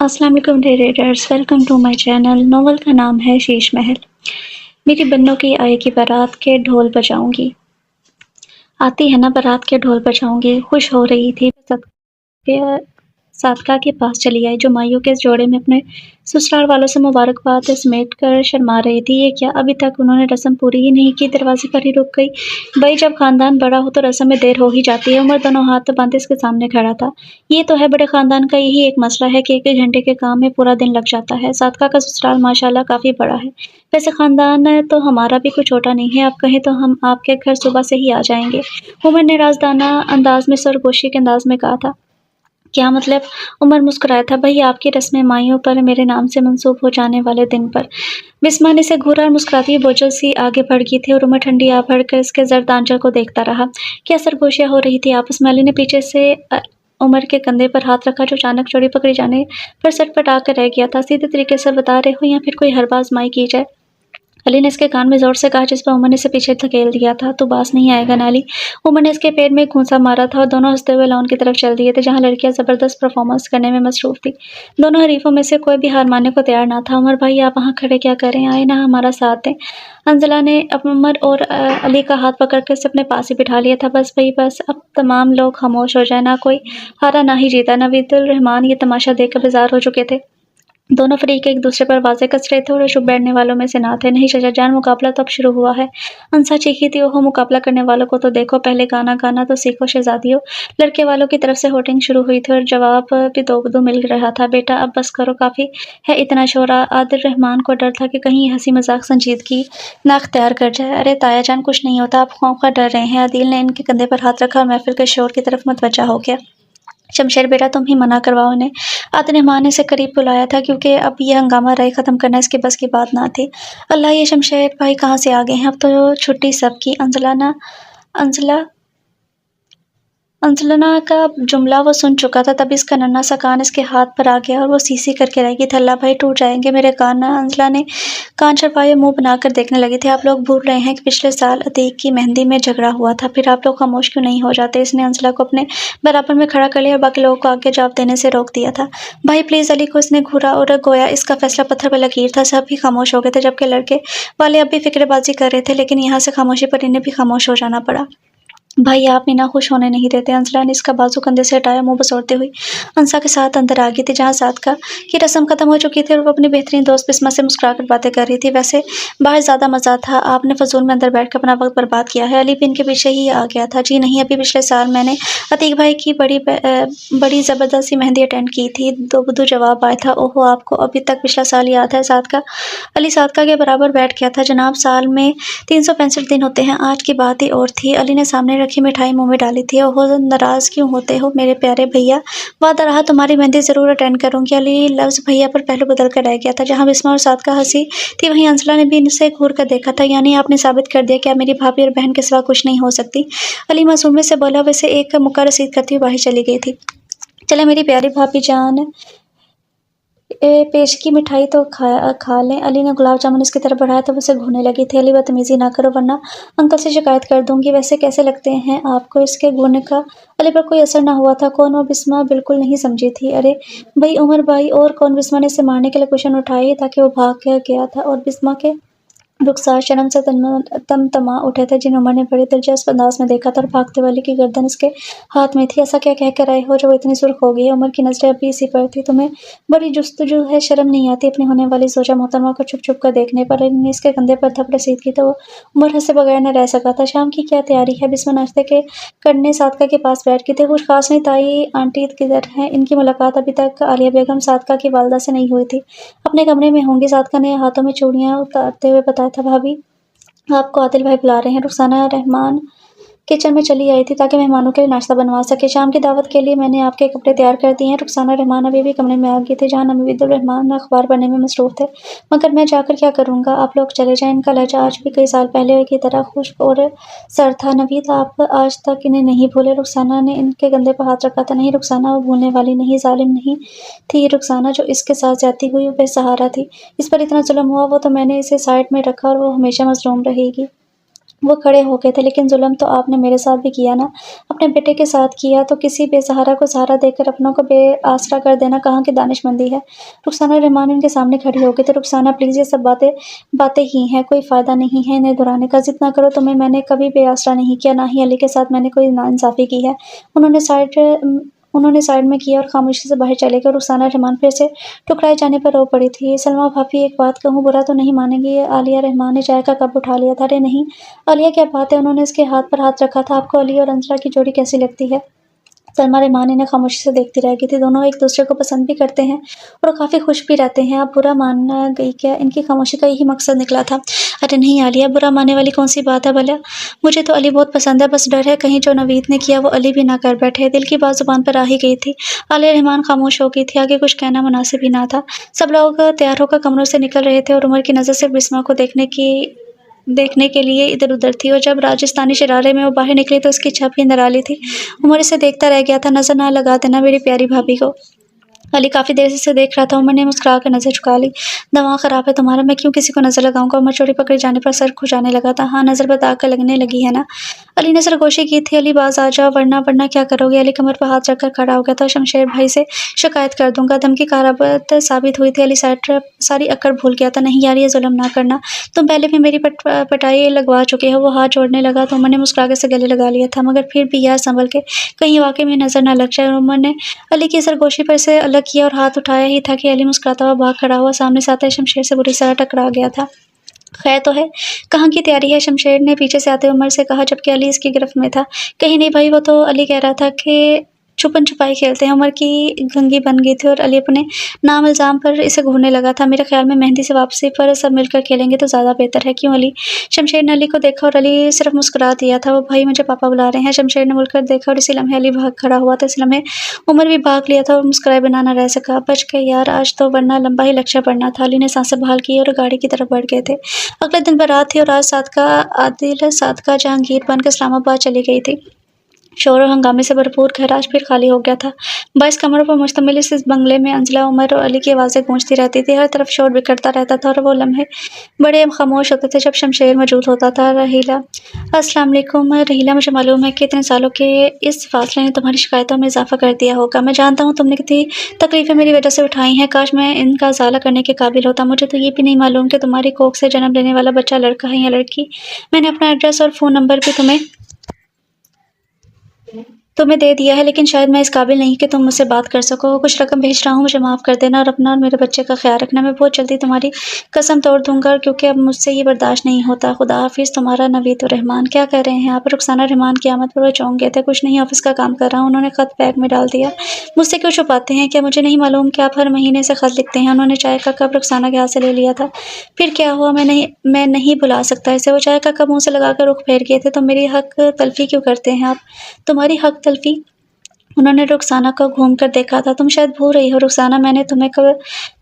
अस्सलाम वालेकुम readers, welcome to my channel. Novel का नाम है शीश महल। मेरी बन्नों की आएगी बारात के ढोल बजाऊंगी। आती है ना बारात के ढोल बजाऊंगी। खुश हो रही थी के सादका के पास चली आई, जो माइयों के जोड़े में अपने ससुराल वालों से मुबारकबाद समेट कर शर्मा रही थी। ये क्या, अभी तक उन्होंने रस्म पूरी ही नहीं की? दरवाजे पर ही रुक गई। भाई, जब खानदान बड़ा हो तो रस्म में देर हो ही जाती है। उमर दोनों हाथ बांधे इसके सामने खड़ा था। ये तो है, बड़े खानदान का यही एक मसला है कि 1-1 घंटे के काम में पूरा दिन लग जाता है। सादका का ससुराल माशाल्लाह काफी बड़ा है। वैसे खानदान तो हमारा भी कोई छोटा नहीं है। आप कहें तो हम आपके घर सुबह से ही आ जाएंगे। उमर ने राजदाना अंदाज में सरगोशी के अंदाज में कहा था। क्या मतलब? उमर मुस्कुराया था। भई, आपकी रस्में माइयों पर मेरे नाम से मंसूब हो जाने वाले दिन पर। बिस्मा ने इसे घूरा और मुस्कुराती हुई बोझल सी आगे बढ़ गई थी और उमर ठंडी आ भड़कर इसके जर्द आंचल को देखता रहा। क्या सरगोशियां हो रही थी आपस में? अली ने पीछे से उमर के कंधे पर हाथ रखा, जो अचानक चोरी पकड़ी जाने पर सटपटा कर रह गया था। सीधे तरीके से बता रहे हो या फिर कोई हरबाज माई की जाए? अली ने इसके कान में जोर से कहा, जिस पर उमर ने इसे पीछे धकेल दिया था। तू बास नहीं आएगा ना अली? उमर ने इसके पेट में एक घूंसा मारा था और दोनों हंसते हुए लॉन की तरफ चल दिए थे, जहां लड़कियां जबरदस्त परफॉर्मेंस करने में मसरूफ थी। दोनों हरीफों में से कोई भी हार मानने को तैयार ना था। उमर भाई, आप वहां खड़े क्या कर रहे हैं? आए ना हमारा साथ दें। अंजला ने उमर और अली का हाथ पकड़कर इसे अपने पास ही बिठा लिया था। बस भाई बस, अब तमाम लोग खामोश हो जाए। ना कोई हारा ना ही जीता। नवीदुल रहमान ये तमाशा देखकर बेजार हो चुके थे। दोनों फरीक एक दूसरे पर वाज़े कस रहे थे और चुप बैठने वालों में से ना थे। नहीं चाचा जान, मुकाबला तो अब शुरू हुआ है। अंसा चीखी थी। ओहो, मुकाबला करने वालों को तो देखो, पहले गाना गाना तो सीखो शहजादियों। लड़के वालों की तरफ से होटिंग शुरू हुई थी और जवाब भी दो मिल रहा था। बेटा अब बस करो, काफ़ी है इतना शोर। आदिल रहमान को डर था कि कहीं हंसी मजाक संजीदगी ना अख्तियार कर जाए। अरे ताया जान, कुछ नहीं होता, आप खौफ डर रहे हैं। आदिल ने इनके कंधे पर हाथ रखा और महफिल के शोर की तरफ मतवज्जा हो गया। शमशेर बेटा, तुम ही मना करवाओ इन्हें। आदिल रहमान ने इसे करीब बुलाया था, क्योंकि अब ये हंगामा राय ख़त्म करना इसके बस की बात ना थी। अल्लाह, ये शमशेर भाई कहाँ से आ गए हैं? अब तो छुट्टी सबकी। अंजला अंजलना का जुमला वो सुन चुका था, तभी इसका नन्हा सा कान इसके हाथ पर आ गया और वो सी करके रह गई थी। अल्लाह भाई, टूट जाएंगे मेरे कान। अंजला ने कान छरपाए मुंह बनाकर देखने लगी थी। आप लोग भूल रहे हैं कि पिछले साल अतीक की मेहंदी में झगड़ा हुआ था। फिर आप लोग खामोश क्यों नहीं हो जाते? इसने अंजला को अपने बराबर में खड़ा कर लिया और बाकी लोगों को आगे जवाब देने से रोक दिया था। भाई प्लीज, अली को इसने घूरा और गोया इसका फैसला पत्थर पर लकीर था। सब ही खामोश हो गए थे, जबकि लड़के वाले अब भी फिक्रेबाजी कर रहे थे, लेकिन यहाँ से खामोशी पर इन्हें भी खामोश हो जाना पड़ा। भाई, आप मीना खुश होने नहीं देते। अंजला ने इसका बाजू कंधे से हटाया, मुंह बसोड़ते हुई अंसा के साथ अंदर आ गई थी, जहां सादका की रस्म खत्म हो चुकी थी और वो अपनी बेहतरीन दोस्त बिस्मा से मुस्कुराकर बातें कर रही थी। वैसे बाहर ज्यादा मजा था, आपने फजूल में अंदर बैठकर अपना वक्त बर्बाद किया है। अली भी इनके पीछे ही आ गया था। जी नहीं, अभी पिछले साल मैंने अतीक भाई की बड़ी जबरदस्त सी मेहंदी अटेंड की थी। दो बुदू जवाब आया था। ओहो, आपको अभी तक पिछला साल याद है? सादका अली सादका के बराबर बैठ गया था। जनाब, साल में 365 दिन होते हैं। आज की बात ही और थी। अली ने सामने रखी मिठाई मुंह में डाली थी। ओहो, नाराज क्यों होते हो मेरे प्यारे भैया? वादा रहा तुम्हारी मेहंदी जरूर अटेंड करूंगी। अली लफ्ज भैया पर पहलू बदल कर रह गया था। जहां बिस्मा और सादका हंसी थी, वहीं अंसला ने भी इनसे घूर कर देखा था। यानी आपने साबित कर दिया कि आप मेरी भाभी और बहन के सिवा कुछ नहीं हो सकती। अली मासूमियत से बोला। वैसे एक मुक्का रसीद करती हुई बाहर चली गई थी। चले मेरी प्यारी भाभी जान, पेश की मिठाई तो खा लें। अली ने गुलाब जामुन इसकी तरफ बढ़ाया तो उसे घूरने लगी थी। अली, बदतमीजी ना करो वरना अंकल से शिकायत कर दूंगी। वैसे कैसे लगते हैं आपको इसके घूरने का? अली पर कोई असर ना हुआ था। कौन? वो बिस्मा बिल्कुल नहीं समझी थी। अरे भाई उमर भाई, और कौन? बिस्मा ने इसे मारने के लिए क्वेश्चन उठाए ताकि वो भाग गया था और बिस्मा के रुखसार शर्म से तमा उठे थे, जिन्हें उमर ने बड़े दिलचस्प अंदाज में देखा था और भागते वाले की गर्दन इसके हाथ में थी। ऐसा क्या कहकर आए हो जो वो इतनी सुर्ख हो गई है? उमर की नजरें अभी इसी पर थी। तुम्हें बड़ी जुस्तजू है, शर्म नहीं आती अपनी होने वाली जोजा मोहतरमा को छुप छुप कर देखने पर? अली ने इसके कंधे पर थपड़ रसीद की तो उमर हंसे बगैर न रह सका था। शाम की क्या तैयारी है? बिस्मा नाश्ते के करने सादका के पास बैठ गई थी। कुछ खास नहीं, ताई आंटी किधर है? इनकी मुलाकात अभी तक आलिया बेगम सादका की वालदा से नहीं हुई थी। अपने कमरे में होंगी। सादका ने हाथों में चूड़ियां उतारते हुए बताया था। भाभी, आपको आदिल भाई बुला रहे हैं। रुखसाना रहमान किचन में चली आई थी ताकि मेहमानों के लिए नाश्ता बनवा सके। शाम की दावत के लिए मैंने आपके कपड़े तैयार कर दिए हैं। रुखसाना रहमान अभी भी कमरे में आ गई थी, जहां नवीदुल रहमान अखबार पढ़ने में मसरूफ थे। मगर मैं जाकर क्या करूंगा? आप लोग चले जाएं। इनका लहजा आज भी कई साल पहले की तरह खुश्क और सर था। नवीद, आप आज तक इन्हें नहीं भूले? रुखसाना ने इनके कंधे पर हाथ रखा था। नहीं रुखसाना, वो भूलने वाली नहीं, जालिम नहीं थी। रुखसाना जो इसके साथ जाती हुई बेसहारा थी। इस पर इतना जुल्म हुआ, वो तो मैंने इसे साइड में रखा और वो हमेशा मजलूम रहेगी। वो खड़े हो गए थे, लेकिन जुल्म तो आपने मेरे साथ भी किया ना, अपने बेटे के साथ किया, तो किसी बेसहारा को सहारा देकर अपनों को बेआसरा कर देना कहाँ की दानिशमंदी है। रुखसाना रहमान इनके सामने खड़ी हो गई, तो रुखसाना प्लीज़, ये सब बातें बातें ही हैं, कोई फ़ायदा नहीं है इन्हें दोहराने का। ज़िद ना करो, तुम्हें मैंने कभी बेआसरा नहीं किया, ना ही अली के साथ मैंने कोई नाइंसाफ़ी की है। उन्होंने साइड में किया और खामोशी से बाहर चले गए। रुखसाना रहमान फिर से ठुकराए जाने पर रो पड़ी थी। सलमा भाभी, एक बात कहूँ, बुरा तो नहीं मानेंगी, आलिया रहमान ने चाय का कप उठा लिया था। अरे नहीं आलिया, क्या बात है, उन्होंने उसके हाथ पर हाथ रखा था। आपको अली और अंजला की जोड़ी कैसी लगती है? सलमा रहमान इन्हें खामोशी से देखती रह गई थी। दोनों एक दूसरे को पसंद भी करते हैं और काफ़ी खुश भी रहते हैं। आप बुरा मान गई क्या? इनकी खामोशी का यही मकसद निकला था। अरे नहीं आलिया, बुरा मानने वाली कौन सी बात है भला? मुझे तो अली बहुत पसंद है, बस डर है कहीं जो नवीद ने किया वो अली भी ना कर बैठे। दिल की बात जुबान पर आ ही गई थी। आलिया रहमान खामोश हो गई थी, आगे कुछ कहना मुनासिब ही ना था। सब लोग तैयार होकर कमरों से निकल रहे थे और उमर की नज़र सिर्फ बिस्मा को देखने के लिए इधर-उधर थी, और जब राजस्थानी शरारे में वो बाहर निकली तो उसकी छप ही निराली थी। उमर इसे देखता रह गया था। नज़र ना लगा देना मेरी प्यारी भाभी को। अली काफ़ी देर से इसे देख रहा था। उमर ने मुस्कुरा कर नज़र झुका ली। दिमाग ख़राब है तुम्हारा, मैं क्यों किसी को नज़र लगाऊंगा? उमर चोरी पकड़े जाने पर सर खुजाने लगा था। हाँ, नज़र पर दाग लगने लगी है ना? अली ने सरगोशी की थी। अली, बाज आ जाओ, वरना क्या करोगे? अली कमर पर हाथ रखकर खड़ा हो गया था। शमशेर भाई से शिकायत कर दूंगा। धमकी कारगर साबित हुई थी। अली सारी अक्ल भूल गया था। नहीं यार, ये जुल्म ना करना, तुम पहले भी मेरी पटाई लगवा चुके हो। वो हाथ जोड़ने लगा तो उमर ने मुस्कुरा के से गले लगा लिया था। मगर फिर भी यार, संभल के, कहीं वाकई में नज़र ना लग जाए। उमर ने अली की सरगोशी पर से अलग किया और हाथ उठाया ही था कि अली मुस्कुराता हुआ भाग खड़ा हुआ सामने से आते शमशेर से बुरी तरह टकरा गया था। खैर तो है, कहाँ की तैयारी है? शमशेर ने पीछे से आते उमर से कहा, जबकि अली इसकी गिरफ्त में था। कहीं नहीं भाई, वो तो अली कह रहा था कि छुपन छुपाई खेलते हैं। उमर की गंगी बन गई थी और अली अपने नाम इल्ज़ाम पर इसे घूरने लगा था। मेरे ख्याल में मेहंदी से वापसी पर सब मिलकर खेलेंगे तो ज़्यादा बेहतर है, क्यों अली? शमशेर ने अली को देखा और अली सिर्फ मुस्कुरा दिया था। वो भाई, मुझे पापा बुला रहे हैं। शमशेर ने मुड़कर देखा और इसी लम्हे अली भाग खड़ा हुआ था। इस लम्हे उमर भी भाग लिया था और मुस्कुराए बिना न रह सका। बच गए यार आज तो, वरना लंबा ही लक्ष्य पड़ना था। अली ने सांसें बहाल की और गाड़ी की तरफ बढ़ गए थे। अगले दिन बारात थी और आज आदिल सादका जहांगीर बनकर इस्लामाबाद चली गई थी। शोर और हंगामे से भरपूर घर आज फिर खाली हो गया था। 22 कमरों पर मुश्तमिल इस बंगले में अंजला, उमर और अली की आवाज़ें गूंजती रहती थी। हर तरफ शोर बिखरता रहता था और वो लम्हे बड़े खामोश होते थे जब शमशेर मौजूद होता था। रहीला, अस्सलाम वालेकुम। रहीला, मुझे मालूम है कि इतने सालों के इस फासले ने तुम्हारी शिकायतों में इजाफा कर दिया होगा। मैं जानता हूँ तुमने कितनी तकलीफ़ें मेरी वजह से उठाई हैं। काश मैं इनका ज़ाला करने के काबिल होता। मुझे तो ये भी नहीं मालूम कि तुम्हारी कोख से जन्म लेने वाला बच्चा लड़का है या लड़की। मैंने अपना एड्रेस और फ़ोन नंबर भी तुम्हें दे दिया है, लेकिन शायद मैं इस काबिल नहीं कि तुम मुझसे बात कर सको। कुछ रकम भेज रहा हूँ, मुझे माफ़ कर देना और अपना और मेरे बच्चे का ख्याल रखना। मैं बहुत जल्दी तुम्हारी कसम तोड़ दूंगा, क्योंकि अब मुझसे ये बर्दाश्त नहीं होता। खुदा हाफिज़, तुम्हारा नवीद रहमान। क्या कह रहे हैं आप? रुखसाना रहमान की आमद पर वो चौंक गए थे। कुछ नहीं, ऑफिस का काम कर रहा हूँ। उन्होंने खत बैग में डाल दिया। मुझसे क्यों छुपाते हैं? क्या मुझे नहीं मालूम कि आप हर महीने से खत लिखते हैं? उन्होंने चाय का कप रुखसाना के हाथ से ले लिया था। फिर क्या हुआ? मैं नहीं भुला सकता इसे। वो चाय का कप मुँह से लगाकर रुख फेर गए थे। तो मेरी हक तलफी क्यों करते हैं आप? तुम्हारी हक तलफी? उन्होंने रुखसाना को घूम कर देखा था। तुम शायद भूल रही हो रुखसाना, मैंने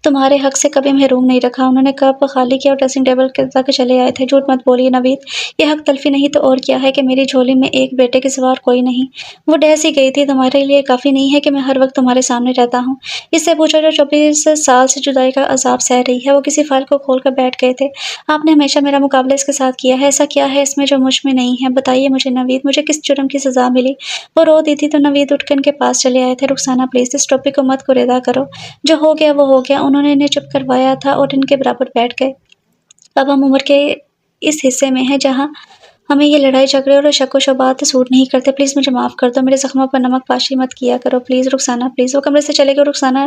तुम्हारे हक से कभी महरूम नहीं रखा। उन्होंने कप खाली किया और ड्रेसिंग टेबल तक चले आए थे। झूठ मत बोलिए नवीद, ये हक तलफी नहीं तो और क्या है कि मेरी झोली में एक बेटे के सिवा और कोई नहीं। वो डहस ही गई थी। तुम्हारे लिए काफ़ी नहीं है कि मैं हर वक्त तुम्हारे सामने रहता हूँ? इससे पूछो जो 24 साल से जुदाई का अजाब सह रही है। वो किसी फाइल को खोल कर बैठ गए थे। आपने हमेशा मेरा मुकाबला इसके साथ किया है। ऐसा क्या है इसमें जो मुझ में नहीं है? बताइए मुझे नवीद, मुझे किस जुर्म की सज़ा मिली? वो रो दी थी तो नवीद उठकर इनके पास चले आए थे। रुखसाना प्लीज़, इस टॉपिक को मत कुरेदा करो। जो हो गया वो हो गया। उन्होंने इन्हें चुप करवाया था और इनके बराबर बैठ गए। अब हम उम्र के इस हिस्से में हैं जहाँ हमें ये लड़ाई झगड़े और शक-व-शुबहात सूट नहीं करते। प्लीज़ मुझे माफ़ कर दो। मेरे ज़ख्मों पर नमक पाशी मत किया करो। Please Rukhsana, please. वो कमरे से चले गए। रुखसाना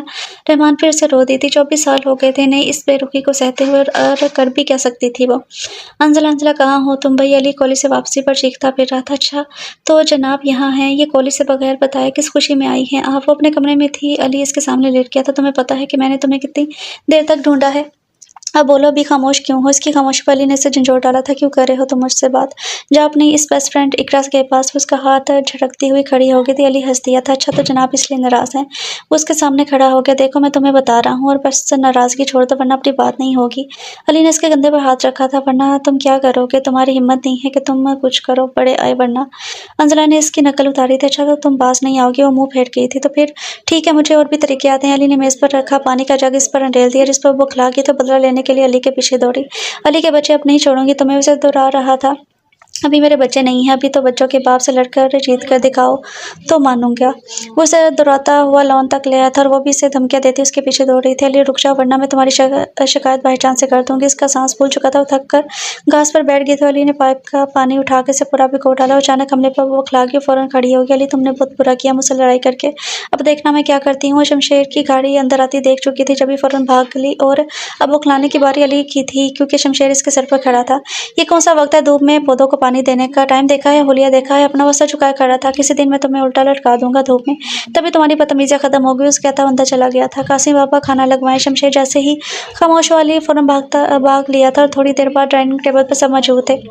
रहमान फिर से रो दी थी। 24 साल हो गए थे इन्हें इस बेरुखी को सहते हुए, और कर भी क्या सकती थी वो। अंजला, अंजला कहाँ हो तुम? भई अली कॉलेज से वापसी पर चीखता फिर रहा था। अच्छा तो जनाब यहाँ हैं। ये कॉलेज से बगैर बताए किस खुशी में आई हैं आप? वो अपने कमरे में थी। अली इसके सामने लेट गया था। तुम्हें पता है कि मैंने तुम्हें कितनी देर तक ढूंढा है? अब बोलो, अभी खामोश क्यों हो? इसकी खामोशी पर अली ने इसे झंझोड़ डाला था। क्यों कर रहे हो तुम मुझसे बात? जाओ अपनी इस बेस्ट फ्रेंड इकरा के पास। उसका हाथ झटकती हुई खड़ी हो गई थी। अली हंस दिया था। अच्छा तो जनाब इसलिए नाराज़ हैं? वो उसके सामने खड़ा हो गया। देखो मैं तुम्हें बता रहा हूँ, और बस नाराज़गी छोड़ दो वरना अपनी बात नहीं होगी। अली ने इसके कंधे पर हाथ रखा था। वरना तुम क्या करोगे? तुम्हारी हिम्मत नहीं है कि तुम कुछ करो, बड़े आए वरना। अंजला ने इसकी नकल उतारी थी। अच्छा तो तुम बाज नहीं आओगी? वो मुँह फेर गई थी। तो फिर ठीक है, मुझे और भी तरीके आते हैं। अली ने मेज़ पर रखा पानी का जग इस पर अंडेल दिया, जिस पर वो खिला गई तो बदला लेने के लिए अली के पीछे दौड़ी। अली के बच्चे अब नहीं छोड़ूंगी तुम्हें, उसे दोहरा रहा था। अभी मेरे बच्चे नहीं हैं, अभी तो बच्चों के बाप से लड़कर जीत कर दिखाओ तो मानूंगा। वो उसे दौड़ाता हुआ लॉन तक ले आया था और वो भी इसे धमकियां देती उसके पीछे दौड़ रही थी। अली रुक जाओ वरना मैं तुम्हारी शिकायत बाई चांस से कर दूंगी। इसका सांस फूल चुका था, वो थक कर घास पर बैठ गई थी। अली ने पाइप का पानी उठा के इसे पूरा भिगो डाला। अचानक हमले पर वो खिला के फौरन खड़ी हो गई। अली तुमने बहुत बुरा किया मुझसे लड़ाई करके, अब देखना मैं क्या करती हूँ। शमशेर की गाड़ी अंदर आती देख चुकी थी जब भी फौरन भाग गई और अब वो खिलाने की बारी अली की थी क्योंकि शमशेर इसके सर पर खड़ा था। ये कौन सा वक्त है धूप में पौधों को पानी देने का? टाइम देखा है, हुलिया देखा है? अपना वस्त्र चुकाए खड़ा था। किसी दिन मैं तुम्हें उल्टा लटका दूंगा धूप में, तभी तुम्हारी बदतमीजियां खत्म होगी। उस कहता अंदर चला गया था। कासिम बाबा खाना लगवाए। शमशेर जैसे ही खामोश वाली फौरन भाग लिया था और थोड़ी देर बाद डाइनिंग टेबल पर सब मौजूद थे।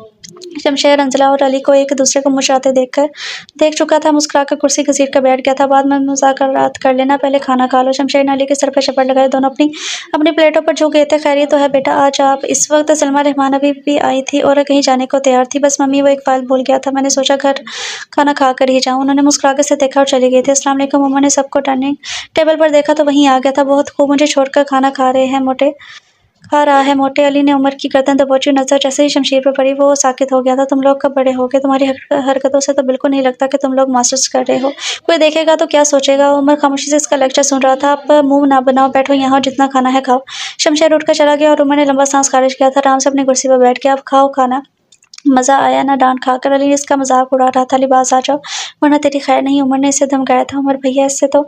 शमशेर अंजला और अली को एक दूसरे को मुस्कुराते देख चुका था। मुस्कुराकर कुर्सी घसीट कर बैठ गया था। बाद में मुज़ाकरात कर लेना, पहले खाना खा लो। शमशेर ने अली के सर पर चपड़ लगाए। दोनों अपनी अपनी प्लेटों पर झुक गए थे। खैरियत तो है बेटा आज आप? इस वक्त सलमा रहमान अभी भी आई थी और कहीं जाने को तैयार थी। बस मम्मी वो एक फाइल भूल गया था, मैंने सोचा घर खाना खा कर ही जाऊँ। उन्होंने मुस्कुरा के से देखा और चली गई थी। अस्सलाम वालेकुम। उन्होंने सबको डाइनिंग टेबल पर देखा तो वहीं आ गया था। बहुत खूब, मुझे छोड़कर खाना खा रहा है मोटे। अली ने उमर की गर्दन दबोची। नजर जैसे ही शमशीर पर पड़ी वो साकित हो गया था। तुम लोग कब बड़े हो गए? तुम्हारी हरकतों से तो बिल्कुल नहीं लगता कि तुम लोग मास्टर्स कर रहे हो। कोई देखेगा तो क्या सोचेगा? उमर खामोशी से इसका लेक्चर सुन रहा था। आप मुंह ना बनाओ, बैठो यहाँ, जितना खाना है खाओ। शमशेर उठकर चला गया और उमर ने लंबा सांस खारिज किया था। आराम से अपनी कुर्सी पर बैठ गया। अब खाओ खाना। मजा आया ना डांट खाकर? अली इसका मजाक उड़ा रहा था। लिबास आ जाओ वरना तेरी खैर नहीं। उमर ने इसे धमकाया था। उमर भैया इससे तो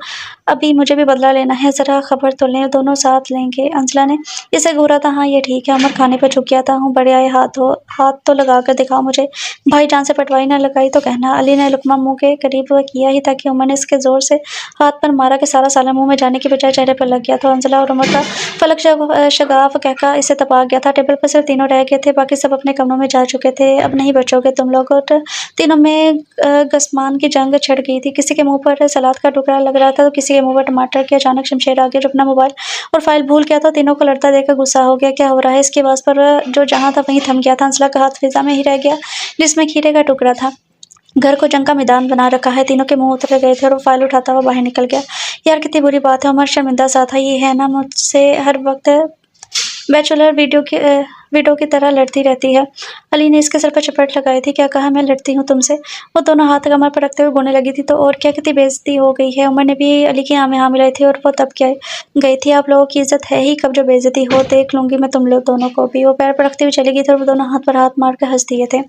अभी मुझे भी बदला लेना है, जरा खबर तो लें, दोनों साथ लेंगे। अंजला ने इसे घूरा था। हाँ ये ठीक है। उमर खाने पर झुक गया था। हूँ बड़े आए, हाथ तो लगा कर दिखाओ मुझे। भाई जान से पटवाई ना लगाई तो कहना। अली ने लुकमा मुंह के करीब किया ही ताकि उमर ने इसके जोर से हाथ पर मारा कि सारा साला मुंह में जाने की बजाय चेहरे पर लग गया था। अंजला और उमर का फलक शगाफ कहका इसे तपा गया था। टेबल पर सिर्फ तीनों रह गए थे, बाकी सब अपने कमरों में जा चुके थे। अब नहीं बचोगे तुम लोग। और तीनों में गसमान की जंग छिड़ गई थी। किसी के मुंह पर सलाद का टुकड़ा लग रहा था तो किसी के मुंह पर टमाटर के। अचानक शमशेर आ गया जो अपना मोबाइल और फाइल भूल गया था। तीनों को लड़ता देखकर गुस्सा हो गया। क्या हो रहा है? इसकी आवाज पर जो जहां था वहीं थम गया था। अंसला का हाथ फिजा में ही रह गया जिसमें खीरे का टुकड़ा था। घर को जंग का मैदान बना रखा है। तीनों के मुंह उतर गए थे और वो फाइल उठाता हुआ बाहर निकल गया। यार कितनी बुरी बात है। उमर शर्मिंदा सा था। ये है ना मुझसे हर वक्त बैचलर वीडियो की तरह लड़ती रहती है। अली ने इसके सर पर चपेट लगाई थी। क्या कहा? मैं लड़ती हूँ तुमसे? वो दोनों हाथ कमर पर रखते हुए बोलने लगी थी। तो और क्या, कितनी बेइज्जती हो गई है। उमर ने भी अली की हाँ में हाँ मिलाई थी और वो तब क्या गई थी। आप लोगों की इज्जत है ही कब जो बेइज्जती हो। देख लूंगी मैं तुम लोग दोनों को भी। वो पैर पर रखते हुए चली गई थी और वो दोनों हाथ पर हाथ मार कर हंस दिए थे।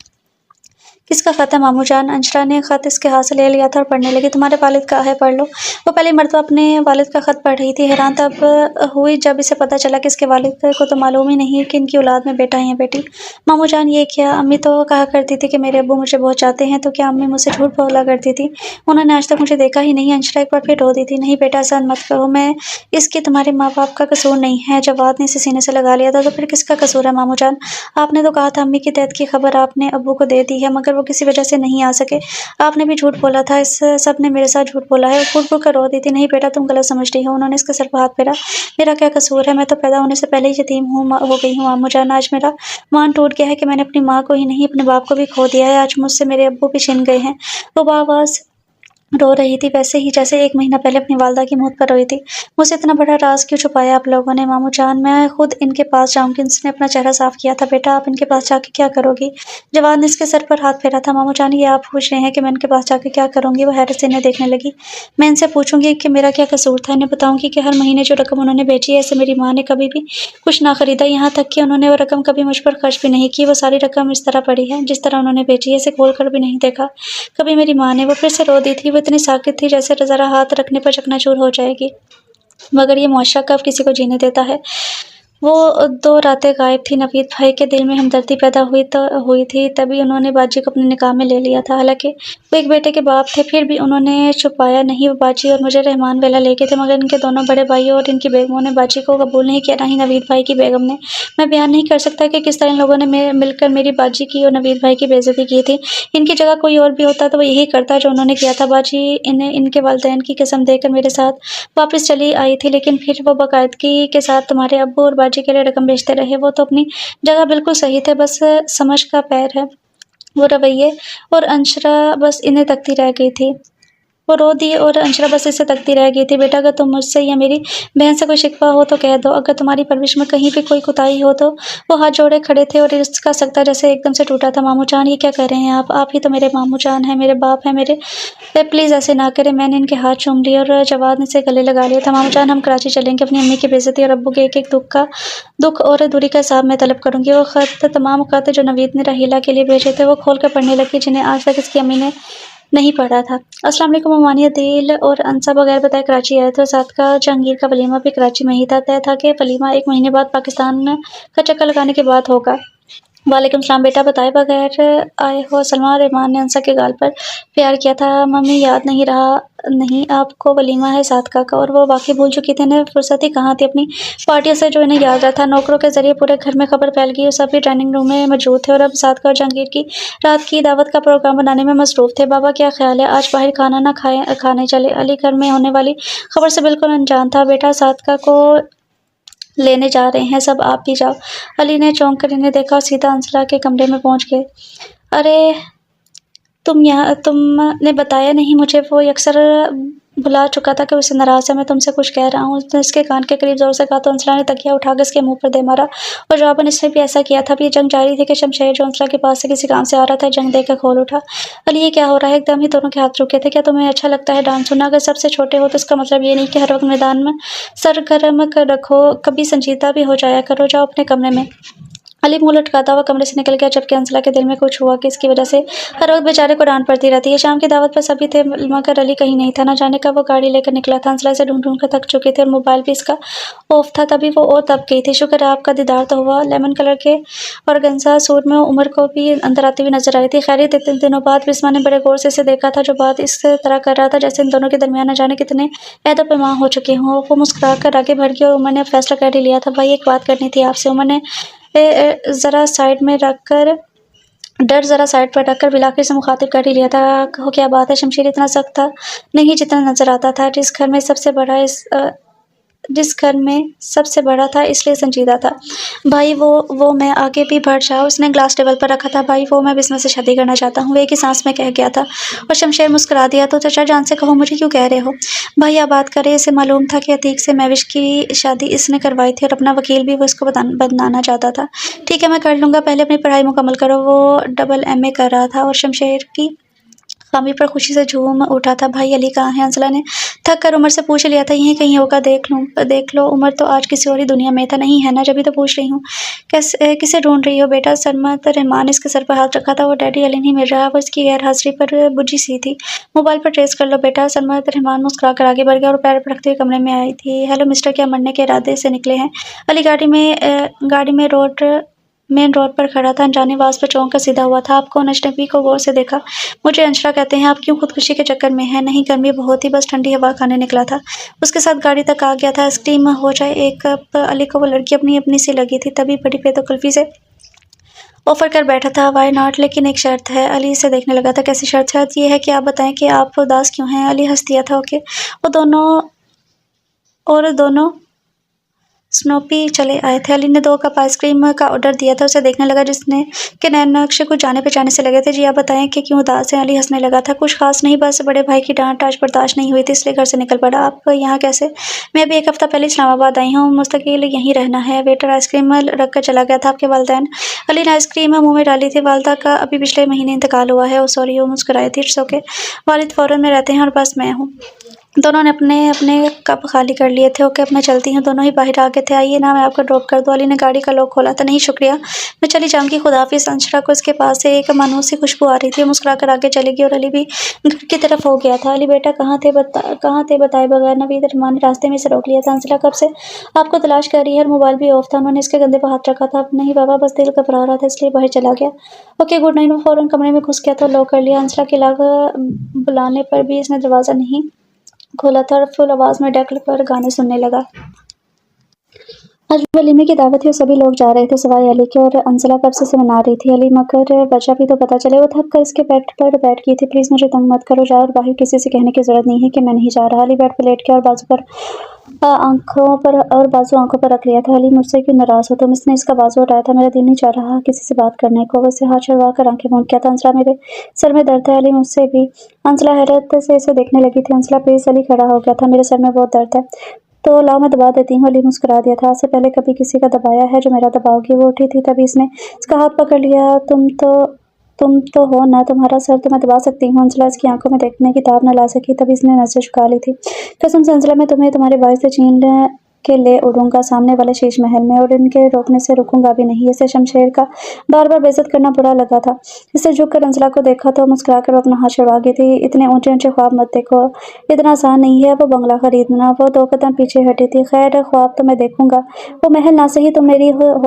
किसका खत है मामू जान? अंशरा ने खत इसके हाथ से ले लिया था और पढ़ने लगी। तुम्हारे वालिद का है, पढ़ लो। वो पहली मरतबा अपने वालिद का खत पढ़ रही थी। हैरान तब हुई जब इसे पता चला कि इसके वालिद को तो मालूम ही नहीं कि इनकी औलाद में बेटा है या बेटी। मामू जान ये क्या? अम्मी तो कहा करती थी कि मेरे अब्बू मुझे बहुत चाहते हैं। तो क्या अम्मी मुझसे झूठ बोला करती थी? उन्होंने आज तक मुझे देखा ही नहीं। अंशरा एक बार फिर रो दी थी। नहीं बेटा ऐसा मत करो, मैं इसकी तुम्हारे माँ बाप का कसूर नहीं है। जवाद ने इसे सीने से लगा लिया था। तो फिर किसका कसूर है मामू जान? आपने तो कहा था अम्मी की डेथ की खबर आपने अब्बू को दे दी है, मगर वो किसी वजह से नहीं आ सके। आपने भी झूठ बोला था। इस सब ने मेरे साथ झूठ बोला है। फूट फूट कर रो दी थी। नहीं बेटा तुम गलत समझ रही हो। उन्होंने इसके सर पर हाथ फेरा। मेरा क्या कसूर है? मैं तो पैदा होने से पहले ही यतीम हो गई हूँ मामू जान। आज मेरा मान टूट गया है कि मैंने अपनी माँ को ही नहीं अपने बाप को भी खो दिया है। आज मुझसे मेरे अब्बू भी छिन गए हैं। वो आवाज रो रही थी वैसे ही जैसे 1 महीना पहले अपनी वालदा की मौत पर रोई थी। मुझसे इतना बड़ा राज क्यों छुपाया आप लोगों ने? मामू जान मैं खुद इनके पास जाऊंगी। इसने अपना चेहरा साफ किया था। बेटा आप इनके पास जाके क्या करोगी? जवान ने इसके सर पर हाथ फेरा था। मामू जान ये आप पूछ रहे हैं कि मैं इनके पास जाके क्या करूंगी? वो हैरत से इन्हें देखने लगी। मैं इनसे पूछूंगी कि मेरा क्या कसूर था। इन्हें बताऊंगी कि हर महीने जो रकम उन्होंने बेची है, इससे मेरी माँ ने कभी भी कुछ ना खरीदा। यहाँ तक कि उन्होंने वो रकम कभी मुझ पर खर्च भी नहीं की। वो सारी रकम इस तरह पड़ी है जिस तरह उन्होंने बेची है, इसे खोल कर भी नहीं देखा कभी मेरी माँ ने। वो फिर से रो दी थी। वो इतनी साकित थी जैसे ज़रा हाथ रखने पर चकनाचूर हो जाएगी। मगर ये मुआशरा कब किसी को जीने देता है। वो 2 रातें गायब थी। नवीद भाई के दिल में हमदर्दी पैदा हुई थी, तभी उन्होंने बाजी को अपने निकाह में ले लिया था। हालांकि वो एक बेटे के बाप थे, फिर भी उन्होंने छुपाया नहीं। वो बाजी और मुझे रहमान वेला ले गए थे, मगर इनके दोनों बड़े भाइयों और इनकी बेगमों ने बाजी को कबूल नहीं किया, ना ही नवीद भाई की बेगम ने। मैं बयान नहीं कर सकता कि किस तरह इन लोगों ने मिलकर मेरी बाजी की और नवीद भाई की बेइज्जती की थी। इनकी जगह कोई और भी होता तो वो यही करता जो उन्होंने किया था। बाजी इन्हें इनके वालिदैन की कसम देकर मेरे साथ वापस चली आई थी, लेकिन फिर वो बाकायदगी के साथ तुम्हारे अब्बू और बाजी के लिए रकम भेजते रहे। वो तो अपनी जगह बिल्कुल सही थे, बस समझ का पैर है। वो रवैये और अंशरा बस इन्हें तकती रह गई थी। वो रो दी और अंशरा बस इसे तकती रह गई थी। बेटा, अगर तुम मुझसे या मेरी बहन से कोई शिकवा हो तो कह दो। अगर तुम्हारी परवरिश में कहीं भी कोई कुताही हो तो। वो हाथ जोड़े खड़े थे और इसका सकता जैसे एकदम से टूटा था। मामू जान, ये क्या कर रहे हैं आप ही तो मेरे मामू जान हैं, मेरे बाप हैं, मेरे प्लीज़ ऐसे ना करें। मैंने इनके हाथ चूम लिए और जवाद ने से गले लगा लिया था। मामू जान, हम कराची चलेंगे। अपनी अम्मी की बेइज्जती और अब्बू के एक-एक दुख और दूरी का हिसाब मैं तलब करूँगी। वो तमाम खत जो नवीद ने रहीला के लिए भेजे थे वो खोल कर पढ़ने लगी, जिन्हें आज तक इसकी अम्मी ने नहीं पढ़ा था। अस्सलाम वालेकुम अमानी, अदील और अनसा बगैर बताए कराची आए थे और साथ का जहांगीर का वलीमा भी कराची में ही था। तय था कि वलीमा 1 महीने बाद पाकिस्तान का चक्कर लगाने के बाद होगा। वालेकुम सलाम बेटा, बताए बगैर आए हो। सलमा रहमान ने अंसा के गाल पर प्यार किया था। मम्मी, याद नहीं रहा? नहीं, आपको वलीमा है सादका का। और वो वाकई भूल चुकी थी। इन्हें फुर्सत ही कहाँ थी अपनी पार्टियों से जो इन्हें याद रहा था। नौकरों के जरिए पूरे घर में खबर फैल गई और सभी डाइनिंग रूम में मौजूद थे और अब सादका और जहांगीर की रात की दावत का प्रोग्राम बनाने में मसरूफ थे। बाबा, क्या ख्याल है, आज बाहर खाना ना खाने चले? अली घर में होने वाली खबर से बिल्कुल अनजान था। बेटा, सादका को लेने जा रहे हैं सब, आप भी जाओ। अली ने चौंक कर इन्हें देखा और सीधा अंसला के कमरे में पहुंच गए। अरे, तुमने बताया नहीं मुझे। वो अक्सर भुला चुका था कि उससे नाराज़ है। मैं तुमसे कुछ कह रहा हूँ। उसने इसके कान के करीब ज़ोर से कहा तो अंसला ने तकिया उठाकर इसके मुंह पर दे मारा और जवाबन इसने भी ऐसा किया था। अब ये जंग जारी थी कि शमशेर जो अंसला के पास से किसी काम से आ रहा था, जंग देकर खोल उठा। अली, ये क्या हो रहा है? एकदम ही दोनों के हाथ रुके थे। क्या तुम्हें अच्छा लगता है डांस सुनना? अगर सबसे छोटे हो तो इसका मतलब ये नहीं कि हर वक्त मैदान में सरगर्म कर रखो, कभी संजीदा भी हो जाया करो। जाओ अपने कमरे में। अली मुंह लटकाता हुआ कमरे से निकल गया, जबकि अंसला के दिल में कुछ हुआ कि इसकी वजह से हर वक्त बेचारे को डांट पड़ती रहती है। शाम की दावत पर सभी थे मगर अली कहीं नहीं था। ना जाने कब वो गाड़ी लेकर निकला था। अंसला से ढूंढ ढूंढ कर थक चुकी थी और मोबाइल भी इसका ऑफ था। तभी वो और दब गई थी। शुक्र है आपका दीदार तो हुआ। लेमन कलर के ऑर्गेन्जा सूट में उमर को भी अंदर आती हुई नजर आ रही थी। खैरियत? इतने दिनों बाद बिस्मा ने बड़े गौर से इसे देखा था, जो बात इस तरह कर रहा था जैसे इन दोनों के दरमियान न जाने कितने ऐदो पैमां हो चुके हों। वो मुस्कुरा कर आगे बढ़ गई और उमर ने अब फैसला कर ही लिया था। भाई, एक बात करनी थी आपसे। उमर ने ज़रा साइड में रखकर डर ज़रा साइड पर रखकर बिलाखिर से मुखातिब कर ही लिया था। कहो, क्या बात है? शमशेर इतना सख्त था नहीं जितना नजर आता था। जिस घर में सबसे बड़ा था इसलिए संजीदा था। भाई, वो मैं आगे भी बढ़ जाओ। उसने ग्लास टेबल पर रखा था। भाई, वो मैं बिस्मा से शादी करना चाहता हूँ। वो एक ही सांस में कह गया था और शमशेर मुस्कुरा दिया। तो चचा जान से कहो, मुझे क्यों कह रहे हो? भाई, आप बात करें। इसे मालूम था कि अतीक से महविश की शादी इसने करवाई थी और अपना वकील भी वो इसको बनाना चाहता था। ठीक है, मैं कर लूँगा, पहले अपनी पढ़ाई मुकम्मल करो। वो MA कर रहा था और शमशेर की खामी पर खुशी से झूम उठा था। भाई, अली कहाँ है? अंसला ने थक कर उमर से पूछ लिया था। यहीं कहीं होगा, देख लो। उमर तो आज किसी और ही दुनिया में था। नहीं है ना? जब भी तो पूछ रही हूँ। किसे ढूंढ रही हो बेटा? सरमत रहमान इसके सर पर हाथ रखा था। वो डैडी, अली नहीं मिल रहा। वो इसकी गैर हाजिरी पर बुझी सी थी। मोबाइल पर ट्रेस कर लो बेटा। सरमत रहमान मुस्कुरा कर आगे बढ़ गया और पैर रखते हुए कमरे में आई थी। हेलो मिस्टर, क्या मरने के इरादे से निकले हैं? अली गाड़ी में मेन रोड पर खड़ा था। अनजाने आवाज पर चौंक कर सीधा हुआ था। आपको? अजनबी को गौर से देखा। मुझे अंशरा कहते हैं। आप क्यों खुदकुशी के चक्कर में हैं? नहीं, गर्मी बहुत ही, बस ठंडी हवा खाने निकला था। उसके साथ गाड़ी तक आ गया था। आइसक्रीम हो जाए एक कप? अली को वो लड़की अपनी अपनी सी लगी थी, तभी बड़ी बेतकल्फी से ऑफर कर बैठा था। वाई नॉट, लेकिन एक शर्त है। अली इसे देखने लगा था। कैसी शर्त? शर्त ये है कि आप बताएं कि आप उदास क्यों हैं। अली हंस दिया था। ओके। दोनों स्नोपी चले आए थे। अली ने 2 कप आइसक्रीम का ऑर्डर दिया था। उसे देखने लगा जिसने के नैन नक्शे कुछ जाने पहचाने से लगे थे। जी, आप बताएं कि क्यों उदास हैं? अली हंसने लगा था। कुछ खास नहीं, बस बड़े भाई की डांट आज बर्दाश्त नहीं हुई थी, इसलिए घर से निकल पड़ा। आप यहाँ कैसे? मैं अभी 1 हफ्ता पहले इस्लामाबाद आई हूँ। मुस्तकिल यहीं रहना है। वेटर आइसक्रीम रख कर चला गया था। आपके वालिदैन? अली ने आइसक्रीम मुंह में डाली थी। वालदा का अभी पिछले महीने इंतकाल हुआ है। ओ सॉरी। वो मुस्कुराई थी। It's okay. वालिद फॉरेन में रहते हैं और बस मैं हूँ। दोनों ने अपने अपने कप खाली कर लिए थे। ओके, अब मैं चलती हूँ। दोनों ही बाहर आ गए थे। आइए ना, मैं आपको ड्रॉप कर दूँ। अली ने गाड़ी का लॉक खोला था। नहीं शुक्रिया, मैं चली जाऊँगी। खुदाफिज़। अंशरा को इसके पास से एक मानूस सी खुशबू आ रही थी। मुस्कुरा कर आगे चली गई और अली भी घर की तरफ हो गया था। अली बेटा, कहाँ थे बताए बगैर? नवीद रहमान ने रास्ते में से रोक लिया था। अंसला कब से आपको तलाश कर रही है? मोबाइल भी ऑफ था। उन्होंने इसके कंधे पर हाथ रखा था। नहीं बाबा, बस दिल घबरा रहा था इसलिए बाहर चला गया। Okay, good night. वो फौरन कमरे में घुस गया तो लॉक कर लिया। अंसला के अलावा बुलाने पर भी इसने दरवाज़ा नहीं खोला था और फुल आवाज़ में डेक पर गाने सुनने लगा। आज वलीमे की दावत थी और सभी लोग जा रहे थे सिवाय अली के, और अंसला कब से मना रही थी। अली मगर वजह भी तो पता चले। वो थक कर इसके बेड पर बैठ गई थी। प्लीज़ मुझे तंग मत करो, जा, और बाहर किसी से कहने की ज़रूरत नहीं है कि मैं नहीं जा रहा। अली बेड पर लेट गया और बाजू आंखों पर रख लिया था। अली, मुझसे क्यों नाराज़ हो तुम? इसने इसका बाजू हटाया था। मेरा दिल नहीं चाह रहा किसी से बात करने को। वैसे हाथ छुड़वा कर आंखें मूंद क्या था। अंसला, मेरे सर में दर्द है। अली, मुझसे भी। अंसला हैरत से इसे देखने लगी थी। अंसला प्लीज़। अली खड़ा हो गया था। मेरे सर में बहुत दर्द है। तो लाओ मैं दबा देती हूँ। अली मुस्कुरा दिया था। आज से पहले कभी किसी का दबाया है जो मेरा दबाओगी? वो उठी थी तभी इसने इसका हाथ पकड़ लिया। तुम तो हो ना, तुम्हारा सर तो मैं दबा सकती हूँ। अंसला इसकी आंखों में देखने की ताब न ला सकी तभी इसने नजर झुका ली थी। कसम से अंसला, मैं तुम्हें तुम्हारे भाई से छीन के ले उड़ूंगा सामने वाले शीश महल में, और इनके रोकने से रुकूंगा भी नहीं। इसे शमशेर का बार बार बेइज्जत करना बुरा लगा था। इसे झुक कर अंसला को देखा तो मुस्कुरा कर वो अपना हाथ छुड़वा गई थी। इतने ऊंचे ऊंचे ख्वाब मत देखो, इतना आसान नहीं है वो बंगला खरीदना। वो 2 कदम पीछे हटी थी। खैर, ख्वाब तो मैं देखूंगा। वो महल ना सही तो मेरी हो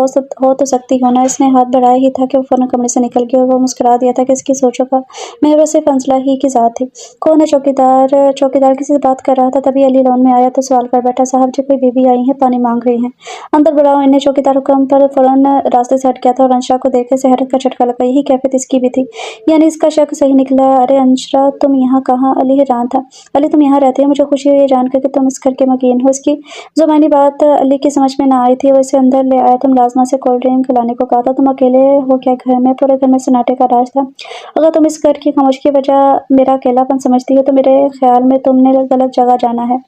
तो सकती हो ना। इसने हाथ बढ़ाया ही था कि वो फौरन कमरे से निकल गई, और वो मुस्कुरा दिया था कि इसकी सोचों का महवर सिर्फ अंसला ही की जात थी। कौन है? चौकीदार। चौकीदार किसी से बात कर रहा था तभी अली लॉन में आया तो सवाल कर बैठा, साहब जी, कोई बीबी आई है, पानी मांग रही हैं, अंदर बुलाओ इन्हें। चौकीदार हुक्म पर फौरन रास्ते से हट गया था और अंशरा को देख से हैरत का झटका लगा। यही कैफियत इसकी भी थी, यानी इसका शक सही निकला। अरे अंशरा, तुम यहाँ कहाँ? अली हैरान था। अली, तुम यहाँ रहती हो? मुझे खुशी हुई है जानकर कि तुम इस घर के मकीन हो। इसकी जुबानी बात अली की समझ में ना आई थी। वो इसे अंदर ले आया। तुम लाजमा से कोल्ड ड्रिंक लाने को कहा था। तुम अकेले हो क्या घर में? पूरे घर में सन्नाटे का राज था। अगर तुम इस घर की खामोशी की वजह मेरा अकेलापन समझती हो तो मेरे ख्याल में तुमने गलत जगह जाना है,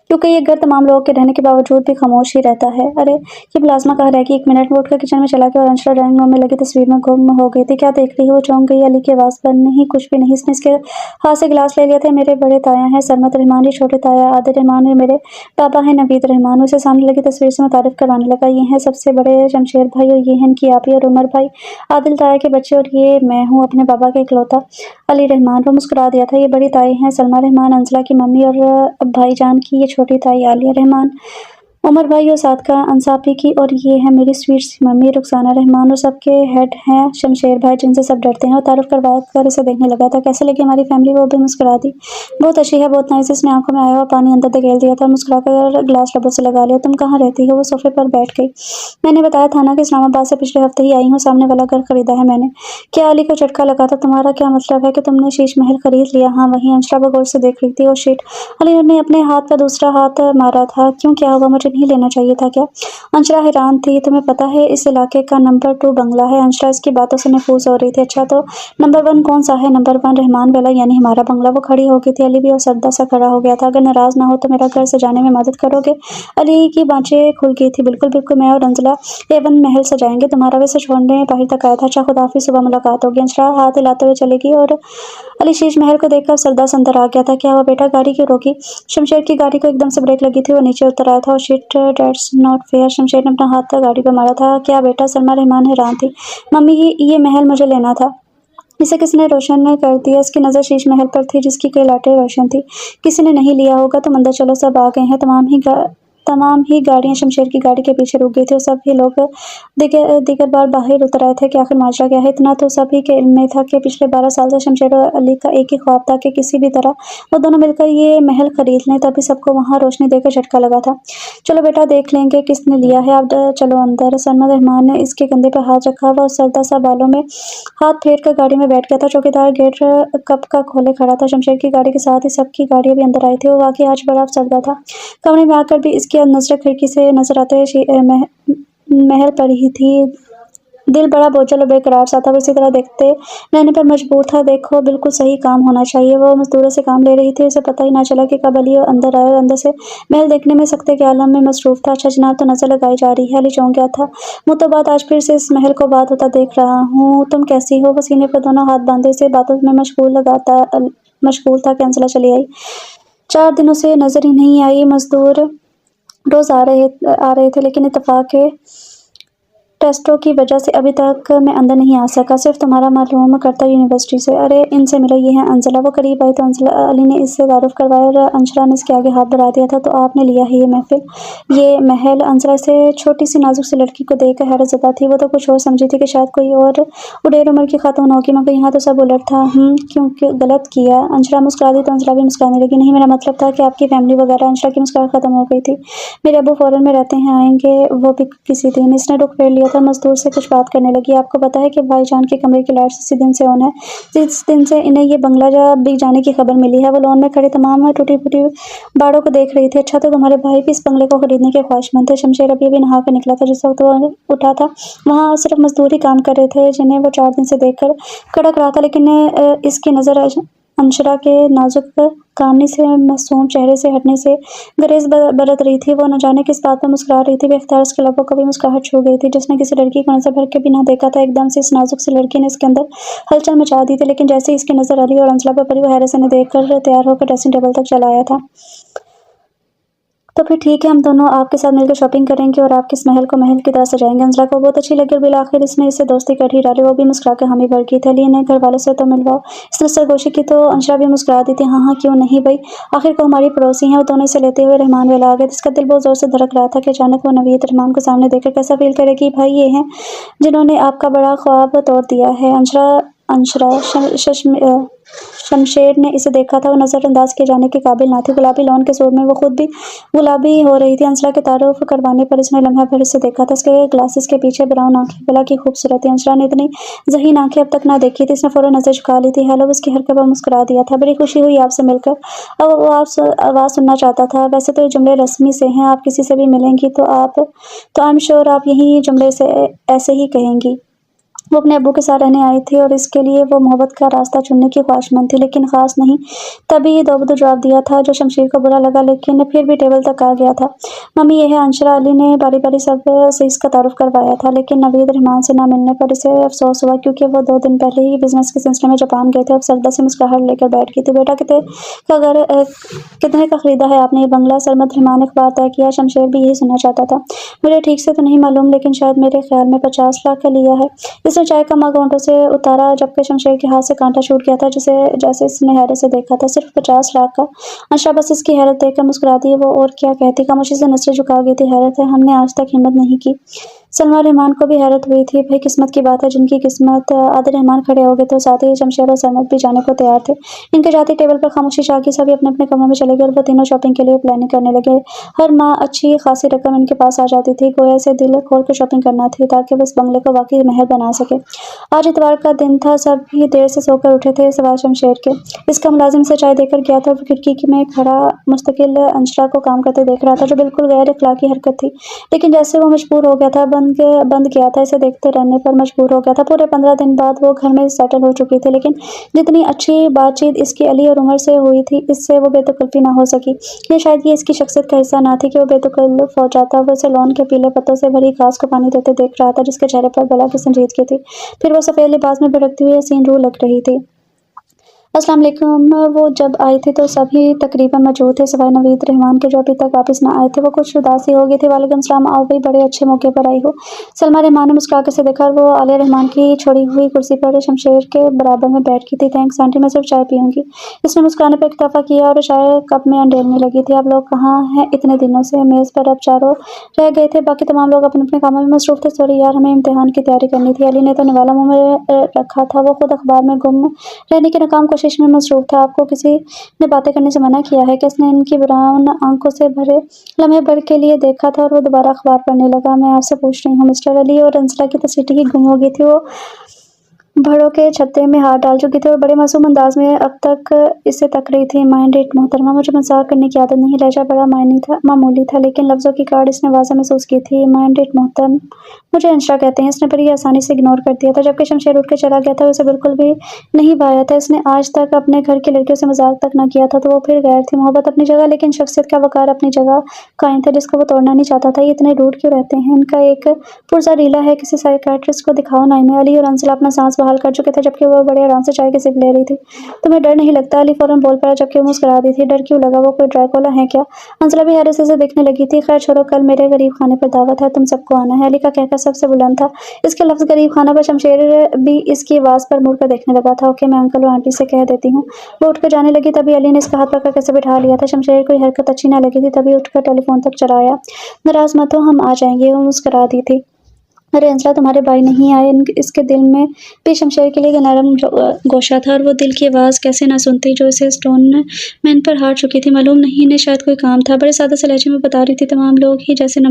क्योंकि ये घर तमाम लोगों के रहने के बावजूद भी खामोश ही रहता है। अरे, ये प्लाज्मा कहाँ रह गई? 1 मिनट में उठकर किचन में चला गया और अंशरा ड्राइंग रूम में लगी तस्वीर में गुम हो गई थी। क्या देख रही हो? वो चौंक गई। अली की आवाज़ पर नहीं, कुछ भी नहीं। इसने इसके हाथ से गिलास ले लिया था। मेरे बड़े ताया हैं सरमत रहमान, ये छोटे ताया आदिल रहमान, ये मेरे पापा हैं नवीद रहमान। उसे सामने लगी तस्वीर से मुतारिफ करवाने लगा। ये हैं सबसे बड़े शमशेर भाई, और ये हैं इनकी आपी और उमर भाई, आदिल ताया के बच्चे, और ये मैं हूँ अपने बाबा का इकलौता अली रहमान। वो मुस्कुरा दिया था। ये बड़ी ताई हैं सलमा रहमान, अंसला की मम्मी, और भाईजान की ये छोटी ताई आलिया रहमान, उमर भाई और सादका अंसापी की, और ये है मेरी स्वीट सी मम्मी रुखसाना रहमान, और सबके हेड हैं शमशेर भाई जिनसे सब डरते हैं। और तारुफ करवा कर इसे देखने लगा था। कैसे लगी हमारी फैमिली? वो भी मुस्कुरा दी। बहुत अच्छी है, बहुत नाइस। इसने आंखों में आया हुआ पानी अंदर धकेल दिया था। मुस्कुरा कर ग्लास लबों से लगा लिया। तुम कहाँ रहती हो? वो सोफे पर बैठ गई। मैंने बताया था ना कि इस्लामाबाद से पिछले हफ्ते ही आई हूँ। सामने वाला घर खरीदा है मैंने। क्या? अली को झटका लगा था। तुम्हारा क्या मतलब है कि तुमने शीश महल खरीद लिया? हाँ, वही। अंशरा वो गौर से देख रही थी। और शिट, अली ने अपने हाथ पर दूसरा हाथ मारा था। क्यों, क्या हुआ? मुझे नहीं लेना चाहिए था क्या? अंशरा हैरान थी। तुम्हें पता है इस इलाके का नंबर 2 बंगला है? अंशरा इसकी बातों से महफूज हो रही थी। अच्छा, तो नंबर 1 कौन सा है? नंबर 1 रहमान वाला, यानी हमारा बंगला। वो खड़ी हो गई थी। अली भी और सरदा सा खड़ा हो गया था। अगर नाराज ना हो तो मेरा घर सजाने में मदद करोगे? अली की बाँचें खुल गई थी। बिल्कुल बिल्कुल, मैं और अंजला एवन महल सजाएंगे तुम्हारा। वैसे छोड़ने बाहर तक आया था। अच्छा, खुदाफिज, सुबह मुलाकात होगी। अंशरा हाथ हिलाते हुए चलेगी और अली शीश महल को देखकर सरदा से अंदर आ गया था। क्या हुआ बेटा, गाड़ी क्यों रोकी? शमशेर की गाड़ी को एकदम से ब्रेक लगी थी। वो नीचे उतर आया था। और shit, that's not fair. Shamsher ने अपना हाथ गाड़ी पर मारा था। क्या बेटा? सलमा रहमान हैरान थी। मम्मी, ये महल मुझे लेना था। इसे किसने रोशन कर दिया? इसकी नज़र शीश महल पर थी जिसकी कई लाटें रोशन थी। किसी ने नहीं लिया होगा। तुम अंदर चलो, सब आ गए हैं। तमाम ही गाड़ियां शमशेर की गाड़ी के पीछे रुक गई थी और सभी लोग दिगर बार बाहर उतर आए थे कि आखिर माजरा क्या है। इतना तो सभी के इल्म में था कि पिछले 12 साल से शमशेर और अली का एक ही ख्वाब था कि किसी भी तरह वो दोनों मिलकर ये महल खरीद लें। तभी सबको वहाँ रोशनी देकर झटका लगा था। चलो बेटा, देख लेंगे किसने लिया है। आप चलो अंदर। सलमा रहमान ने इसके कंधे पर हाथ रखा हुआ और सरदा सा बालों में हाथ फेर कर गाड़ी में बैठ गया था। चौकीदार गेट कब का खोले खड़ा था। शमशेर की गाड़ी के साथ ही सबकी गाड़ियां भी अंदर आई थी। वो वाकई आज बड़ा सरदा था। कमरे में आकर भी इसकी नजर खिड़की से नजर आते महल पर ही थी। दिल बड़ा बोझल और बेकरार सा था। वो इसी तरह देखते रहने पर मजबूर था। देखो, बिल्कुल सही काम होना चाहिए। वो मजदूरों से काम ले रही थी। उसे पता ही ना चला कि कब अली अंदर आए और अंदर से महल देखने में सख्ते के आलम में मसरूफ था। अच्छा जनाब, तो नजर लगाई जा रही है। अली चौंक गया था। मुँह तो बात, आज फिर से इस महल को बात होता देख रहा हूँ। तुम कैसी हो? वो सीने पर दोनों हाथ बांधे से बातों में मशगूल था कि अंसला चली आई। 4 दिनों से नजर ही नहीं आई। मजदूर रोज आ रहे थे, लेकिन इत्तेफाक के टेस्टों की वजह से अभी तक मैं अंदर नहीं आ सका, सिर्फ तुम्हारा मालूम करता यूनिवर्सिटी से। अरे इनसे मिलो, ये है अंजला। वो करीब आई तो अंजला अली ने इससे तारुफ करवाया और अंशरा ने इसके आगे हाथ बढ़ा दिया था। तो आपने लिया है ये महफिल, ये महल? अंजला से छोटी सी नाजुक सी लड़की को देखकर हैरत ज़दा थी। वो तो कुछ और समझी थी कि शायद कोई और उड़ेर उम्र की खातून होगी, मगर यहाँ तो सब उलट था। क्यों गलत किया? अंशरा मुस्कुरा दी तो अंजला भी मुस्कुराने लगी। नहीं, मेरा मतलब था कि आपकी फैमिली वगैरह। अंशरा की मुस्कुराहट खत्म हो गई थी। मेरे अबू फॉरेन में रहते हैं, आएंगे वो भी किसी दिन। इसने रुख फेर लिया था, मजदूर से कुछ बात करने लगी। आपको पता है कि भाईजान के कमरे की लाइट इसी दिन से ऑन है, जिस दिन से इन्हें ये बंगला जब बिक जाने की खबर मिली है। वो लॉन में खड़े तमाम टूटी फूटी बाड़ों को देख रही थी। अच्छा, तो तुम्हारे भाई भी इस बंगले को खरीदने के ख्वाहिशमंद थे? शमशेर अभी अभी नहा कर निकला था जिस वक्त वो उठा था। वहाँ सिर्फ मजदूर ही काम कर रहे थे, जिन्हें वो 4 दिन से देखकर कड़क रहा था। लेकिन इसकी नज़र अंशरा के नाजुक कामनी से, मासूम चेहरे से हटने से गरेज बरत रही थी। वो न जाने किस बात पर मुस्कुरा रही थी। बेख्तियार उसके लबों को भी मुस्कुराहट छू गई थी। जिसने किसी लड़की को नजर भर के भी ना देखा था, एकदम से इस नाजुक सी लड़की ने इसके अंदर हलचल मचा दी थी। लेकिन जैसे ही इसकी नजर अली और अंजला पर पड़ी, वो हैरत से देख कर तैयार होकर ड्रेसिंग टेबल तक चला आया था। तो फिर ठीक है, हम दोनों आपके साथ मिलकर शॉपिंग करेंगे और आपके इस महल को महल की तरह सजाएंगे। अंजला को बहुत अच्छी लगी और बिल आखिर इसने इससे दोस्ती कर ही डाली। वो भी मुस्कुरा कर हामी भर की। थैली ने घर वालों से तो मिलवाओ। इसने सरगोशी की तो अंशरा भी मुस्कुरा दी थी। हाँ हाँ, क्यों नहीं भाई, आखिर को हमारी पड़ोसी हैं। वो दोनों इसे लेते हुए रहमान वेला आ गए। इसका दिल बहुत जोर से धड़क रहा था कि अचानक वो नवीद रहमान को सामने देखकर कैसा फील करेगी। भाई ये हैं जिन्होंने आपका बड़ा ख्वाब तोड़ दिया है। शमशेर ने इसे देखा था। वो नजरअंदाज किए जाने के काबिल ना थी। गुलाबी लॉन के जोर में वो खुद भी गुलाबी हो रही थी। अंशरा के तारुफ करवाने पर इसने लम्हा भर इसे देखा था। इसके ग्लासेस के पीछे ब्राउन आंखें भला की खूबसूरत थी। अंशरा ने इतनी ज़हीन आंखें अब तक ना देखी थी। इसने फौरन नजर झुका ली थी। हेलो, उसकी हरकत पर मुस्कुरा दिया था। बड़ी खुशी हुई आपसे मिलकर। अब वो आप आवाज़ सुनना चाहता था। वैसे तो ये जुमले रस्मी से हैं, आप किसी से भी मिलेंगी तो आई एम श्योर आप यही जुमले से ऐसे ही कहेंगी। वो अपने अब्बू के साथ रहने आई थी और इसके लिए वो मोहब्बत का रास्ता चुनने की ख्वाहिशमंद थी, लेकिन ख़ास नहीं। तभी दोबदो जवाब दिया था जो शमशेर को बुरा लगा, लेकिन फिर भी टेबल तक आ गया था। मम्मी ये है अंशरा। अली ने बारी बारी सब से इसका तारुफ करवाया था, लेकिन नवीद रहमान से ना मिलने पर इसे अफसोस हुआ, क्योंकि वो 2 दिन पहले ही बिजनेस के सिलसिले में जापान गए थे। अब सरदा से मुस्कुराहट लेकर बैठ गई थी। बेटा कितने का खरीदा है आपने ये बंगला? सरमद रहमान ने अखबार तय किया। शमशेर भी यही सुनना चाहता था। मुझे ठीक से तो नहीं मालूम, लेकिन शायद मेरे ख्याल में 50 लाख का लिया है। इसने चाय का मग होंठों से उतारा, जबकि शमशेर के हाथ से कांटा छूट गया था, जैसे इसने हैरत से देखा था। सिर्फ 50 लाख का? अंशरा बस इसकी हैरत देखकर मुस्कुरा दी। वो और क्या कहती, खामोशी से नजरें झुका गई थी। हैरत है, हमने आज तक हिम्मत नहीं की। सलमा रहमान को भी हैरत हुई थी। भाई किस्मत की बात है, जिनकी किस्मत। आधे रहमान खड़े हो गए थे, साथ ही शमशेर और सरमद भी जाने को तैयार थे। इनके जाते टेबल पर खामोशी छा गई। सभी अपने अपने कमरों में चले गए और वो तीनों शॉपिंग के लिए प्लानिंग करने लगे। हर माह अच्छी खासी रकम इनके पास आ जाती थी। गोया से दिल खोल कर शॉपिंग करना थी, ताकि वो इस बंगले को वाकई महल बना सके। आज इतवार का दिन था। सभी देर से सोकर उठे थे सिवाय शमशेर के। इसका मुलाजिम से चाय देकर गया था। वो खिड़की में खड़ा मुस्तकिल अंशरा को काम करते देख रहा था, जो बिल्कुल गैर अखलाकी हरकत थी। लेकिन जैसे वो मजबूर हो गया था, बंद किया था। इसे देखते रहने पर मजबूर हो गया था। पूरे 15 दिन बाद वो घर में सेटल हो चुकी थी, लेकिन जितनी अच्छी बातचीत इसकी अली और उमर से हुई थी, इससे वो बेतकल्लुफ़ी ना हो सकी। या शायद ये इसकी शख्सियत का हिस्सा ना थी कि वो बेतकल्लुफ़ हो जाता। वो इसे लॉन के पीले पत्तों से भरी घास को पानी देते देख रहा था, जिसके चेहरे पर बला की संजीदगी थी। फिर वो सफ़ेद लिबास में भड़कती हुई हसीन रूह लग रही थी। अस्सलाम वालेकुम। वो जब आई थी तो सभी तकरीबन मौजूद थे, सिवाय नवीद रहमान के, जो अभी तक वापस ना आए थे। वो कुछ उदासी हो गई थी। वालेकुम सलाम, आओ भाई, बड़े अच्छे मौके पर आई हो। सलमा रहमान ने मुस्कुरा कर से देखा। वो आलिया रहमान की छोड़ी हुई कुर्सी पर शमशेर के बराबर में बैठ की थी। थैंक्स आंटी, मैं सिर्फ चाय पीऊँगी। इसने मुस्कुराने पर इक्तफा किया और चाय कप में अंडेलने लगी थी। आप लोग कहाँ हैं इतने दिनों से? मेज़ पर अब चारों रह गए थे, बाकी तमाम लोग अपने अपने कामों में मसरूफ़ थे। सॉरी यार, हमें इम्तिहान की तैयारी करनी थी। अली ने तो निवाला मुँह में रखा था। वो खुद अखबार में गुम रहने की नाकाम कोशिश में मसरूफ़ था। आपको किसी ने बातें करने से मना किया है? किसने? इनकी ब्राउन आंखों से भरे लम्हे भर के लिए देखा था और वो दोबारा अखबार पढ़ने लगा। मैं आपसे पूछ रही हूँ मिस्टर अली। और अंसला की तो सीटी ही गुम हो गई थी। वो भड़ों के छत्ते में हाथ डाल चुकी थी और बड़े मासूम अंदाज में अब तक इसे तक रही थी। माइंड इट मोहतरमा, मुझे मजाक करने की आदत नहीं। लहजा बड़ा मामूली था, लेकिन लफ्ज़ों की काट इसने वाज़ा महसूस की थी। माइंड इट मोहतरम, मुझे अंशरा कहते हैं। इसने बड़ी आसानी से इग्नोर कर दिया था। जबकि शमशेर उठ के चला गया था, उसे बिल्कुल भी नहीं भाया था। इसने आज तक अपने घर की लड़कियों से मजाक तक न किया था, तो वो फिर गैर थी। मोहब्बत अपनी जगह, लेकिन शख्सियत का वकार अपनी जगह कायम था, जिसको वो तोड़ना नहीं चाहता था। ये इतने रूड क्यों रहते हैं? इनका एक पुर्जा ढीला है। किसी साइकियाट्रिस्ट को दिखाओ ना इन्हें। अली और अंसला अपना सांस उसको हाल कर चुके थे, जबकि वो बड़े आराम से चाय की सिप ले रही थी। तुम्हें डर नहीं लगता? अली फौरन बोल पड़ा, जबकि वो मुस्कुरा दी थी। डर क्यों लगा? वो कोई ड्रैकुला है क्या? अंसला भी हैरत से देखने लगी थी। खैर छोड़ो, कल मेरे गरीब खाने पर दावत है, तुम सबको आना है। अली का कहकर सबसे बुलंद था। इसके लफ्ज़ गरीब खाना पर शमशेर भी इसकी आवाज़ पर मुड़कर देखने लगा था। ओके, मैं अंकल और आंटी से कह देती हूँ। वो उठकर जाने लगी, तभी अली ने इसका हाथ पकड़ कैसे बिठा लिया था। शमशेर को हरकत अच्छी ना लगी थी, तभी उठकर टेलीफोन तक चलाया। नाराज़ मत हो, हम आ जाएंगे। वो मुस्कुरा दी थी। अरे अंसला, तुम्हारे भाई नहीं आए? इसके दिल में भी शमशेर के लिए नरम गोशा था, और वो दिल की आवाज़ कैसे ना सुनती जो इसे स्टोन मैन पर हार चुकी थी। मालूम नहीं इन्हें शायद कोई काम था। बड़े सादा से लहजे में बता रही थी। तमाम लोग ही जैसे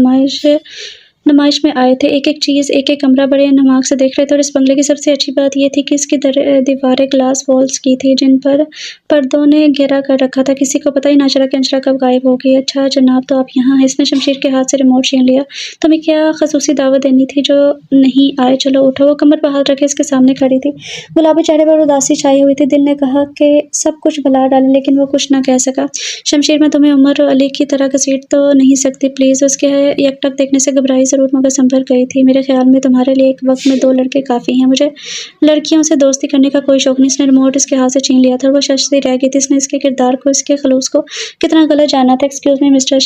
नुमाइश में आए थे। एक-एक चीज़, एक-एक कमरा बड़े नमाक से देख रहे थे, और इस बंगले की सबसे अच्छी बात ये थी कि इसकी दीवारें ग्लास वॉल्स की थी, जिन पर पर्दों ने घेरा कर रखा था। किसी को पता ही ना चला कि अंशरा कब गायब हो गई। अच्छा जनाब, तो आप यहाँ हैं? इसने शमशेर के हाथ से रिमोट छीन लिया। तुम्हें क्या खसूसी दावत देनी थी जो नहीं आए? चलो उठो। वो कमर पर हाथ रखे इसके सामने खड़ी थी। गुलाबी चेहरे पर उदासी छाई हुई थी। दिल ने कहा कि सब कुछ भुला डालें, लेकिन वो कुछ न कह सका। शमशेर, मैं तुम्हें उमर और अली की तरह घसीट तो नहीं सकती, प्लीज़। उसके एकटक देखने से घबराई ज़रूर, मगर संभल गई थी। मेरे ख्याल में तुम्हारे लिए एक वक्त में 2 लड़के काफ़ी हैं। मुझे लड़कियों से दोस्ती करने का कोई शौक नहीं। इसने रिमोट इसके हाथ से छीन लिया था, और वो शर्मती रह गई थी। इसने इसके किरदार को, इसके खलूस को कितना गलत जाना था। एक्सक्यूज़ मी मिस्टर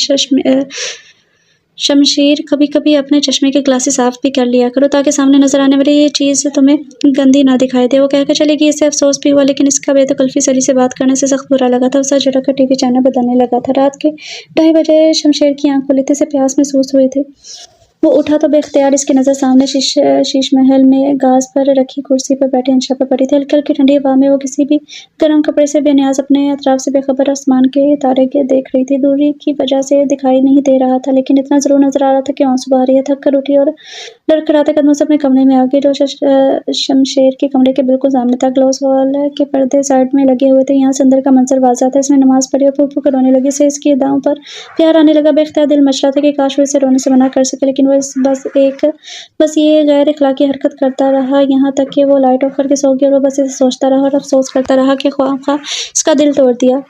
शमशेर, कभी-कभी अपने चश्मे के ग्लासेस साफ भी कर लिया करो, ताकि सामने नज़र आने वाली ये चीज़ तुम्हें गंदी ना दिखाई दे। वो कहकर चली गई। इससे अफसोस भी हुआ, लेकिन इसका बेतकल्फ़ी से अली से बात करने से सख्त बुरा लगा था। वो सर झटक कर टीवी चैनल बदलने लगा था। रात के 2:30 बजे शमशेर की आँख खुली थी। उसे प्यास महसूस हुई थी। वो उठा तो बेख्तियार इसकी नज़र सामने शीश महल में गाज पर रखी कुर्सी पर बैठी अंशा पर पड़ी थी। हल्की-हल्की ठंडी हवा में वो किसी भी गर्म कपड़े से बेनियाज अपने अतराफ से बेखबर आसमान के तारे के देख रही थी। दूरी की वजह से दिखाई नहीं दे रहा था, लेकिन इतना ज़रूर नज़र आ रहा था कि आंसू बहा रही है। थक कर उठी और लड़खड़ाते कदमों से अपने कमरे में आ गई, जो शमशेर के कमरे के बिल्कुल सामने था। ग्लास वॉल के पर्दे साइड में लगे हुए थे। यहाँ से अंदर का मंजर वाज़ा था। इसने नमाज़ पढ़ी और फूट-फूट कर रोने लगी। इसे इसकी अदाओं पर प्यार आने लगा। बेख्तियार दिल मचला था कि काश वो इसे रोने से मना कर सके, लेकिन वो बस ये गैर अखलाकी हरकत करता रहा, यहाँ तक कि वो लाइट ऑफ करके सो गया, और वो बस इसे सोचता रहा और अफसोस करता रहा कि ख्वाह इसका दिल तोड़ दिया।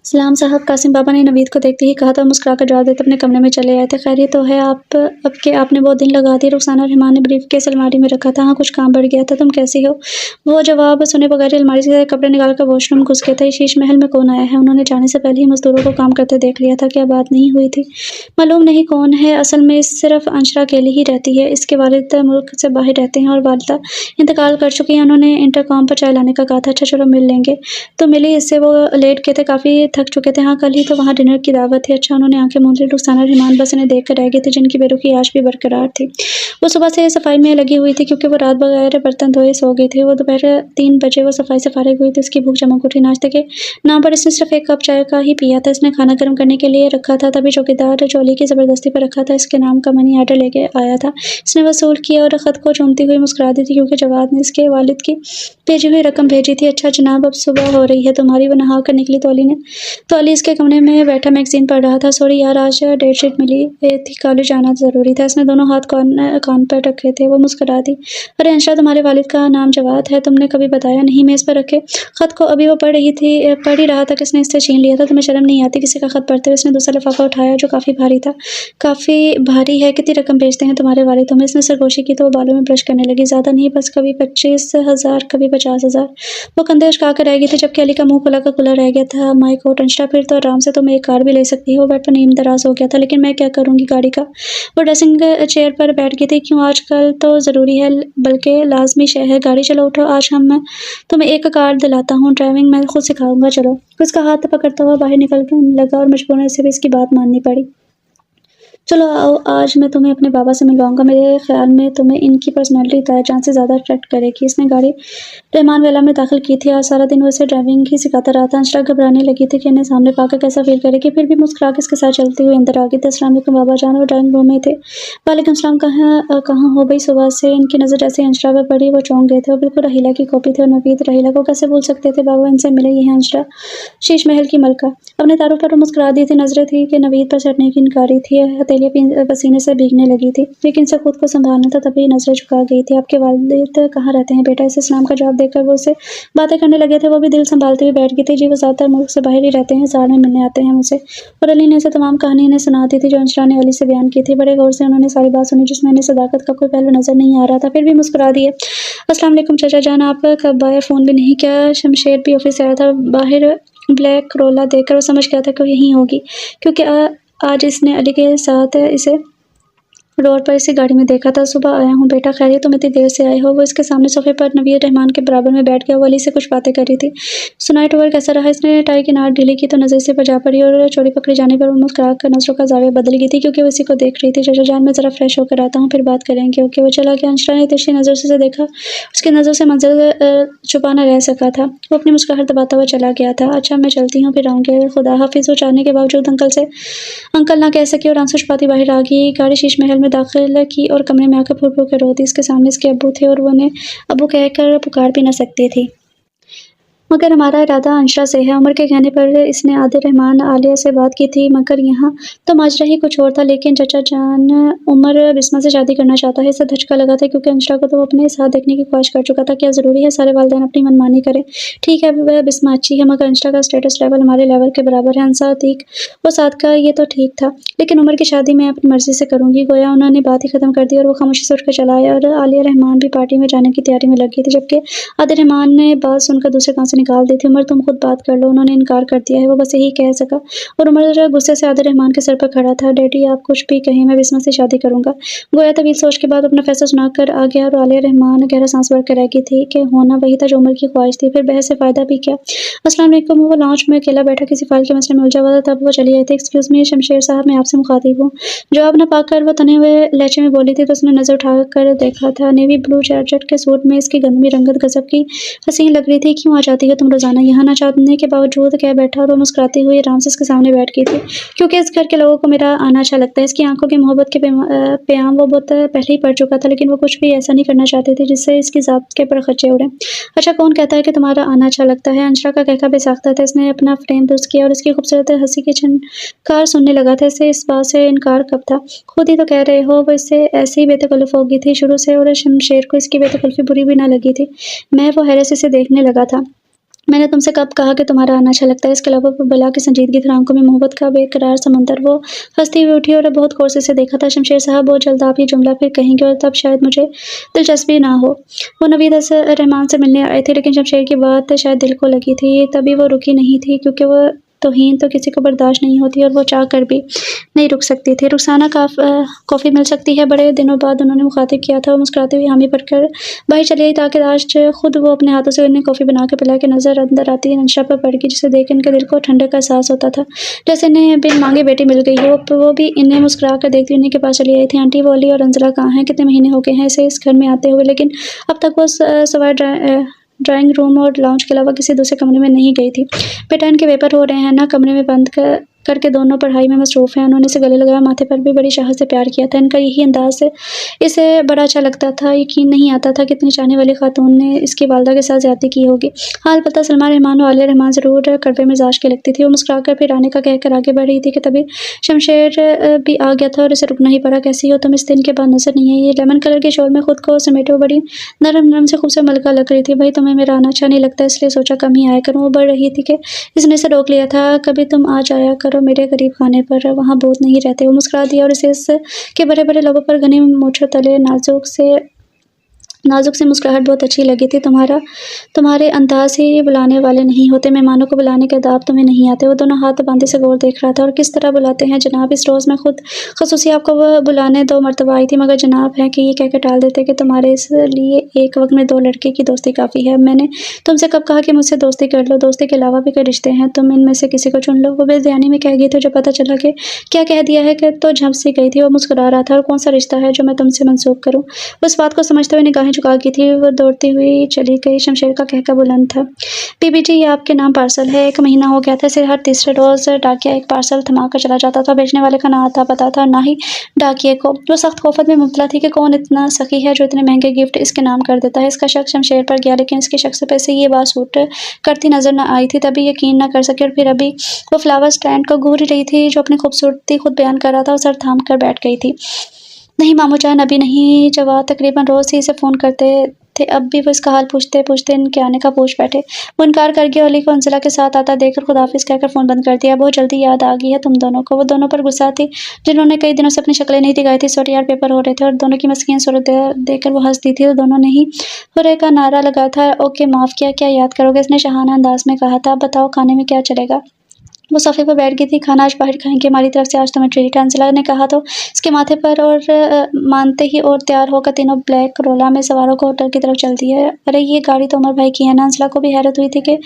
सलाम साहब, कासिम बाबा ने नवीद को देखते ही कहा था। मुस्कुराकर जवाब देते अपने कमरे में चले आए थे। खैरियत तो है आप? अब के आपने बहुत दिन लगा दिए। रुखसाना रहमान ने ब्रीफकेस अलमारी में रखा था। हाँ, कुछ काम बढ़ गया था। तुम कैसी हो? वो जवाब सुने बगैर अलमारी से कपड़े निकालकर वॉशरूम घुस गए थे। शीश महल में कौन आया है? उन्होंने जाने से पहले ही मजदूरों को काम करते देख लिया था। क्या बात नहीं हुई थी? मालूम नहीं कौन है। असल में सिर्फ अंशरा अकेली ही रहती है। इसके वालिद मुल्क से बाहर रहते हैं और वालिदा इंतकाल कर चुकी हैं। उन्होंने इंटरकॉम पर चाय लाने का कहा था। अच्छा चलो मिल लेंगे। तो मिली। इससे वो लेट गए थे, काफ़ी थक चुके थे। हाँ, कल ही तो वहाँ डिनर की दावत थी। अच्छा, उन्होंने आंखें मूंद ली। रुखसाना रहमान बस इन्हें देख कर रह गई थी, जिनकी बेरुखी आज भी बरकरार थी। वो सुबह से सफाई में लगी हुई थी, क्योंकि वो रात बगैर बर्तन धोए सो गई थी। वो दोपहर 3 बजे वो सफाई से फारिग हुई थी। इसकी भूख चमक उठी। नाश्ते के नाम पर इसने सिर्फ 1 कप चाय का ही पिया था। इसने खाना गर्म करने के लिए रखा था, तभी चौकीदार चोली की ज़बरदस्ती पर रखा था इसके नाम का मनी आर्डर लेके आया था। इसने वसूल किया और ख़त को चूमती हुई मुस्कुरा दी थी, क्योंकि जवाद ने इसके वालिद की भेजी हुई रकम भेजी थी। अच्छा जनाब, अब सुबह हो रही है तुम्हारी। वो नहा कर निकली तो अली इसके कमरे में बैठा मैगजीन पढ़ रहा था। सॉरी यार, आज डेट शीट मिली थी, कॉलेज जाना ज़रूरी था। इसने दोनों हाथ कान पर रखे थे। वो मुस्कुरा दी। अरे अंशरा, तुम्हारे वालिद का नाम जवाद है, तुमने कभी बताया नहीं। मेज़ पर रखे ख़त को अभी वो पढ़ ही रहा था कि इसने इससे छीन लिया था। तुम्हें शर्म नहीं आती किसी का ख़त पढ़ते हुए? इसने दूसरा लिफाफा उठाया, जो काफ़ी भारी था। काफ़ी भारी है। कितनी रकम भेजते हैं तुम्हारे वालिद तुम्हें? इसने सरगोशी की तो वो बालों में ब्रश करने लगी। ज़्यादा नहीं, बस कभी 25,000, कभी 50,000। वो कंधे उचका कर रह गई थी, जबकि अली का मुंह खुला का खुला रह गया था। माय गॉड अंशरा, फिर तो आराम से तुम एक कार भी ले सकती हो। बेड पर नींद दराज हो गया था, लेकिन मैं क्या करूँगी गाड़ी का? वो ड्रेसिंग चेयर पर बैठ गई थी। क्यों, आजकल तो ज़रूरी है, बल्कि लाजमी शय है गाड़ी। चलो उठो, आज मैं तुम्हें एक कार दिलाता हूँ। ड्राइविंग मैं खुद सिखाऊंगा। चलो। उसका हाथ पकड़ता हुआ बाहर निकलने लगा, और मजबूरन से भी इसकी बात माननी पड़ी। चलो आओ, आज मैं तुम्हें अपने बाबा से मिलवाऊंगा। मेरे ख्याल में तुम्हें इनकी पर्सनैलिटी जान से ज़्यादा अट्रैक्ट करेगी। इसने गाड़ी रहमान वेला में दाखिल की थी। आज सारा दिन वो इसे ड्राइविंग ही सिखाता रहा था। अंशरा घबराने लगी थी कि इन्हें सामने पाकर कैसा फील करेगी, फिर भी मुस्कुरा के इसके साथ चलती हुई अंदर आ गई। अस्सलाम वालेकुम बाबा जान। वो ड्राइंग रूम में थे। वालेकुम सलाम। कहाँ हो भाई? सुबह से इनकी नज़र जैसे अंशरा पर पड़ी, वो चौंक गए थे। वो बिल्कुल रहीला की कॉपी थे, और नवीद रहीला को कैसे भूल सकते थे? बाबा इनसे मिले, ये है अंशरा, शीश महल की मलका। अपने तारों पर मुस्कुरा दी थी। नजरें थी कि नवीद पर चढ़ने की इनकारी थी। हथेली सहेलियाँ पसीने से भीगने लगी थी, लेकिन से खुद को संभालना था, तभी नजरें झुका गई थी। आपके वालिद कहाँ रहते हैं बेटा? इस इस्लाम का जवाब देकर वो उससे बातें करने लगे थे। वो भी दिल संभालते हुए बैठ गई थी। जी वो ज़्यादातर मुल्क से बाहर ही रहते हैं, साल में मिलने आते हैं मुझसे। और अली ने उसे तमाम कहानी इन्हें सुना दी थी जो अंशरा ने अली से बयान की थी। बड़े गौर से उन्होंने सारी बात सुनी, जिसमें इन्हें सदाकत का कोई पहलू नजर नहीं आ रहा था, फिर भी मुस्कुरा दिए। अस्सलाम वालेकुम चाचा जान, आप कब आए? फ़ोन भी नहीं किया। शमशेर भी ऑफिस से आया था। बाहर ब्लैक करोला देखकर वो समझ गया था कि वो यहीं होगी, क्योंकि आज इसने अली के साथ इसे रोड पर इसी गाड़ी में देखा था। सुबह आया हूँ बेटा, खैरियत? तुम इतनी देर से आए हो? वो इसके सामने सोफे पर नवीर रहमान के बराबर में बैठ गया। वो अली से कुछ बातें कर रही थी। सुनाई टूर कैसा रहा? इसने टाई की नाट ढीली की तो नजर से पर जा पड़ी और चोरी पकड़े जाने पर वो मुस्कुरा कर नजरों का जाविया बदल गई थी, क्योंकि वो इसी को देख रही थी। चाचा जान मैं जरा फ्रेश होकर आता हूँ, फिर बात करेंगे। ओके। वो चला गया। अंशरा ने तिरछी नजर से उसे देखा। उसकी नजरों से मंजर छुपा न रह सका था। वो अपनी मुस्कुराहट दबाता हुआ चला गया था। अच्छा मैं चलती हूँ, फिर आऊँगी। खुदा हाफिज। वो चाहने के बावजूद अंकल ना कह सकी और आंसू छुपाती बाहर आ गई। गाड़ी शीश महल में दाखिल की और कमरे में आकर फूट फूट कर रो दी। इसके सामने इसके अब्बू थे और वो उन्हें अब्बू कहकर पुकार भी न सकती थी। मगर हमारा इरादा अंशरा से है। उमर के कहने पर इसने आदिल रहमान आलिया से बात की थी, मगर यहाँ तो माजरा ही कुछ और था। लेकिन चचा जान उमर बिस्मा से शादी करना चाहता है। इसे धचका लगा था, क्योंकि अंशरा को तो वो अपने साथ देखने की ख्वाहिश कर चुका था। क्या ज़रूरी है सारे वालिदैन अपनी मनमानी करें? ठीक है वह बिस्मा अच्छी है, मगर अंशरा का स्टेटस लेवल हमारे लेवल के बराबर है। अंसा तीक वो साथ का ये तो ठीक था, लेकिन उमर की शादी मैं अपनी मर्जी से करूँगी। गोया उन्होंने बात ही ख़त्म कर दी और वो खामोशी से उठकर चला आया। और आलिया रहमान भी पार्टी में जाने की तैयारी में लग गई थी, जबकि आदिल रहमान ने बात सुनकर दूसरे कान से निकाल दी थी। उमर तुम खुद बात कर लो। उन्होंने इनकार कर दिया है, वो बस यही कह सका। और उमर गुस्से से आदिल रहमान के सर पर खड़ा था। डैडी आप कुछ भी कहें, मैं बिस्मा से शादी करूंगा। गोया तवील सोच के बाद अपना फैसला सुनाकर आ गया और आलिया रहमान गहरा सांस भरकर रह गई थी कि होना वही था जो उमर की ख्वाहिश थी। फिर बहस से फायदा भी क्या? अस्सलाम वालेकुम। वो लॉन्च में अकेला बैठा किसी फाइल के मसले में उलझा हुआ था, तब वो चली आई थी। एक्सक्यूज मी शमशेर साहब, मैं आपसे मुखातिब हूँ। जवाब न पाकर वो तने हुए लहजे में बोली थी तो उसने नजर उठाकर देखा था। नेवी ब्लू जॉर्जेट के सूट में इसकी गंदमी रंगत गजब की हसीन लग रही थी। क्यों आ जाती है तुम रोजाना यहाँ? ना चाहने के बावजूद कह बैठा और वो मुस्कुराती हुई आराम से इसके सामने बैठ गई थी। क्योंकि इस घर के लोगों को मेरा आना अच्छा लगता है। इसकी आंखों की मोहब्बत के प्याम वो बहुत पहले ही पड़ चुका था, लेकिन वो कुछ भी ऐसा नहीं करना चाहती थी जिससे इसकी ज़ात के पर खर्चे उड़े। अच्छा कौन कहता है कि तुम्हारा आना अच्छा लगता है? अंशरा का कहका बेसाख्ता था। इसने अपना फ्रेम दुरुस्त किया और इसकी खूबसूरत हंसी की छनकार सुनने लगा था। इसे इस बात से इनकार कब था? खुद ही तो कह रहे हो। वो इससे ऐसे ही बेतकल्लुफ़ हो गई थी शुरू से, और शमशेर को इसकी बेतकल्लुफ़ी बुरी भी ना लगी थी। मैं वो हैरत से देखने लगा था। मैंने तुमसे कब कहा कि तुम्हारा आना अच्छा लगता है? इसके अलावा वो बला की संजीदगी थी, आंखों में मोहब्बत का बेकरार समंदर। वो हंसती हुई उठी और बहुत गौर से देखा था। शमशेर साहब बहुत जल्द आप ये जुमला फिर कहेंगे और तब शायद मुझे दिलचस्पी ना हो। वो नवीद रहमान से मिलने आए थे, लेकिन शमशेर की बात शायद दिल को लगी थी, तभी वो रुकी नहीं थी, क्योंकि वो तौहीन तो किसी को बर्दाश्त नहीं होती और वो चाह कर भी नहीं रुक सकती थी। रुखसाना कॉफ़ी मिल सकती है? बड़े दिनों बाद उन्होंने मुखातिब किया था। वो मुस्कुराती हुई हामी भरकर बाहर चली आई, ताकि आज खुद वो अपने हाथों से उन्हें कॉफ़ी बना के पिला के नज़र अंदर आती अंशरा पर पड़ गई, जिसे देख इनके दिल को ठंडक का एहसास होता था, जैसे इन्हें बिन मांगे बेटी मिल गई हो। वो भी इन्हें मुस्कुरा कर देखती उन्हीं के पास चली आई थी। आंटी वो अली और अंजला कहाँ हैं? कितने महीने हो गए हैं इसे इस घर में आते हुए, लेकिन अब तक वो सवाए ड्राइंग रूम और लाउंज के अलावा किसी दूसरे कमरे में नहीं गई थी। बेटा इनके पेपर हो रहे हैं ना, कमरे में बंद करके दोनों पढ़ाई में मसरूफ़ हैं। उन्होंने इसे गले लगाया, माथे पर भी बड़ी चाहत से प्यार किया था। इनका यही अंदाज से इसे बड़ा अच्छा लगता था। यकीन नहीं आता था कि इतनी चाहने वाली खातून ने इसकी वालदा के साथ ज़्यादती की होगी। हाल पता सलमा रहमान और आलिया रहमान ज़रूर कड़वे मिजाज की लगती थी। वो मुस्कुरा कर फिर आने का कहकर आगे बढ़ रही थी कि तभी शमशेर भी आ गया था और इसे रुकना ही पड़ा। कैसी हो तुम? इस दिन के बाद नजर नहीं आई। ये लेमन कलर के शॉल में खुद को समेटे हुए बड़ी नरम नरम से खूबसूरत मलका लग रही थी। भाई तुम्हें मेरा आना अच्छा नहीं लगता, इसलिए सोचा कम ही आया करूँ। वो बढ़ रही थी कि इसने इसे रोक लिया था। कभी तुम आ जाया करो मेरे करीब खाने पर, वहाँ बहुत नहीं रहते। वो मुस्कुरा दिया और इसे इसके बड़े बड़े लबों पर घने मूंछों तले नाजुक से मुस्कुराहट बहुत अच्छी लगी थी। तुम्हारे अंदाज ही बुलाने वाले नहीं होते। मेहमानों को बुलाने के अदाब तुम्हें नहीं आते। वो दोनों हाथ बांधे से गौर देख रहा था। और किस तरह बुलाते हैं जनाब? इस रोज़ मैं खुद खसूसी आपको वो बुलाने 2 मरतबा आई थी, मगर जनाब है कि ये कहकर टाल देते कि तुम्हारे इसलिए एक वक्त में 2 लड़के की दोस्ती काफ़ी है। मैंने तुमसे कब कहा कि मुझसे दोस्ती कर लो? दोस्ती के अलावा भी कई रिश्ते हैं, तुम इनमें से किसी को चुन लो। वो बेध्यानी में कह गई थी। जब पता चला कि क्या कह दिया है कि तो झंप सी गई थी। वो मुस्कुरा रहा था। और कौन सा रिश्ता है जो मैं तुमसे मंसूब करूँ? उस बात को समझते हुए निगाहें निगाहें झुका की थी। वो दौड़ती हुई चली गई। शमशेर का कहका बुलंद था, बीबी जी, ये आपके नाम पार्सल है। 1 महीना हो गया था इसे हर तीसरे रोज़ डाकिया एक पार्सल थमा कर चला जाता था। भेजने वाले का ना आता पता था, ना ही डाकिये को। वो सख्त खौफत में मुब्तला थी कि कौन इतना सखी है जो इतने महंगे गिफ्ट इसके नाम कर देता है। इसका शक शमशेर पर गया, लेकिन इसके शक से ये बात सूट करती नज़र न आई थी। तभी यकीन न कर सकी और फिर अभी वो फ्लावर स्टैंड को घूर ही रही थी जो अपनी खूबसूरती खुद बयान कर रहा था और सर थाम कर बैठ गई थी। नहीं मामू जान, अभी नहीं। जवाब तकरीबन रोज़ ही इसे फ़ोन करते थे। अब भी वो इसका हाल पूछते इनके आने का पूछ बैठे। वो इनकार कर गया। अली को अंजला के साथ आता देखकर खुदाफिज कहकर फ़ोन बंद कर दिया। बहुत जल्दी याद आ गई है तुम दोनों को। वो दोनों पर गुस्सा थी जिन्होंने कई दिनों से अपनी शक्लें नहीं दिखाई थी। इस वक्त यार पेपर हो रहे थे और दोनों की मस्किन सूरत देखकर वो हंसती थी। तो दोनों ने ही हुर्रे का नारा लगा था। ओके माफ़ किया, क्या याद करोगे? इसने शहाना अंदाज में कहा था। अब बताओ खाने में क्या चलेगा? वो सोफे पर बैठ गई थी। खाना आज बाहर खाएंगे, हमारी तरफ से आज तुम्हें ट्रीट है, अंजला ने कहा तो इसके माथे पर और मानते ही और तैयार होकर तीनों ब्लैक करोला में सवारों को होटल की तरफ चल दिए। अरे ये गाड़ी तो उमर भाई की है ना? अंजला को भी हैरत हुई थी कि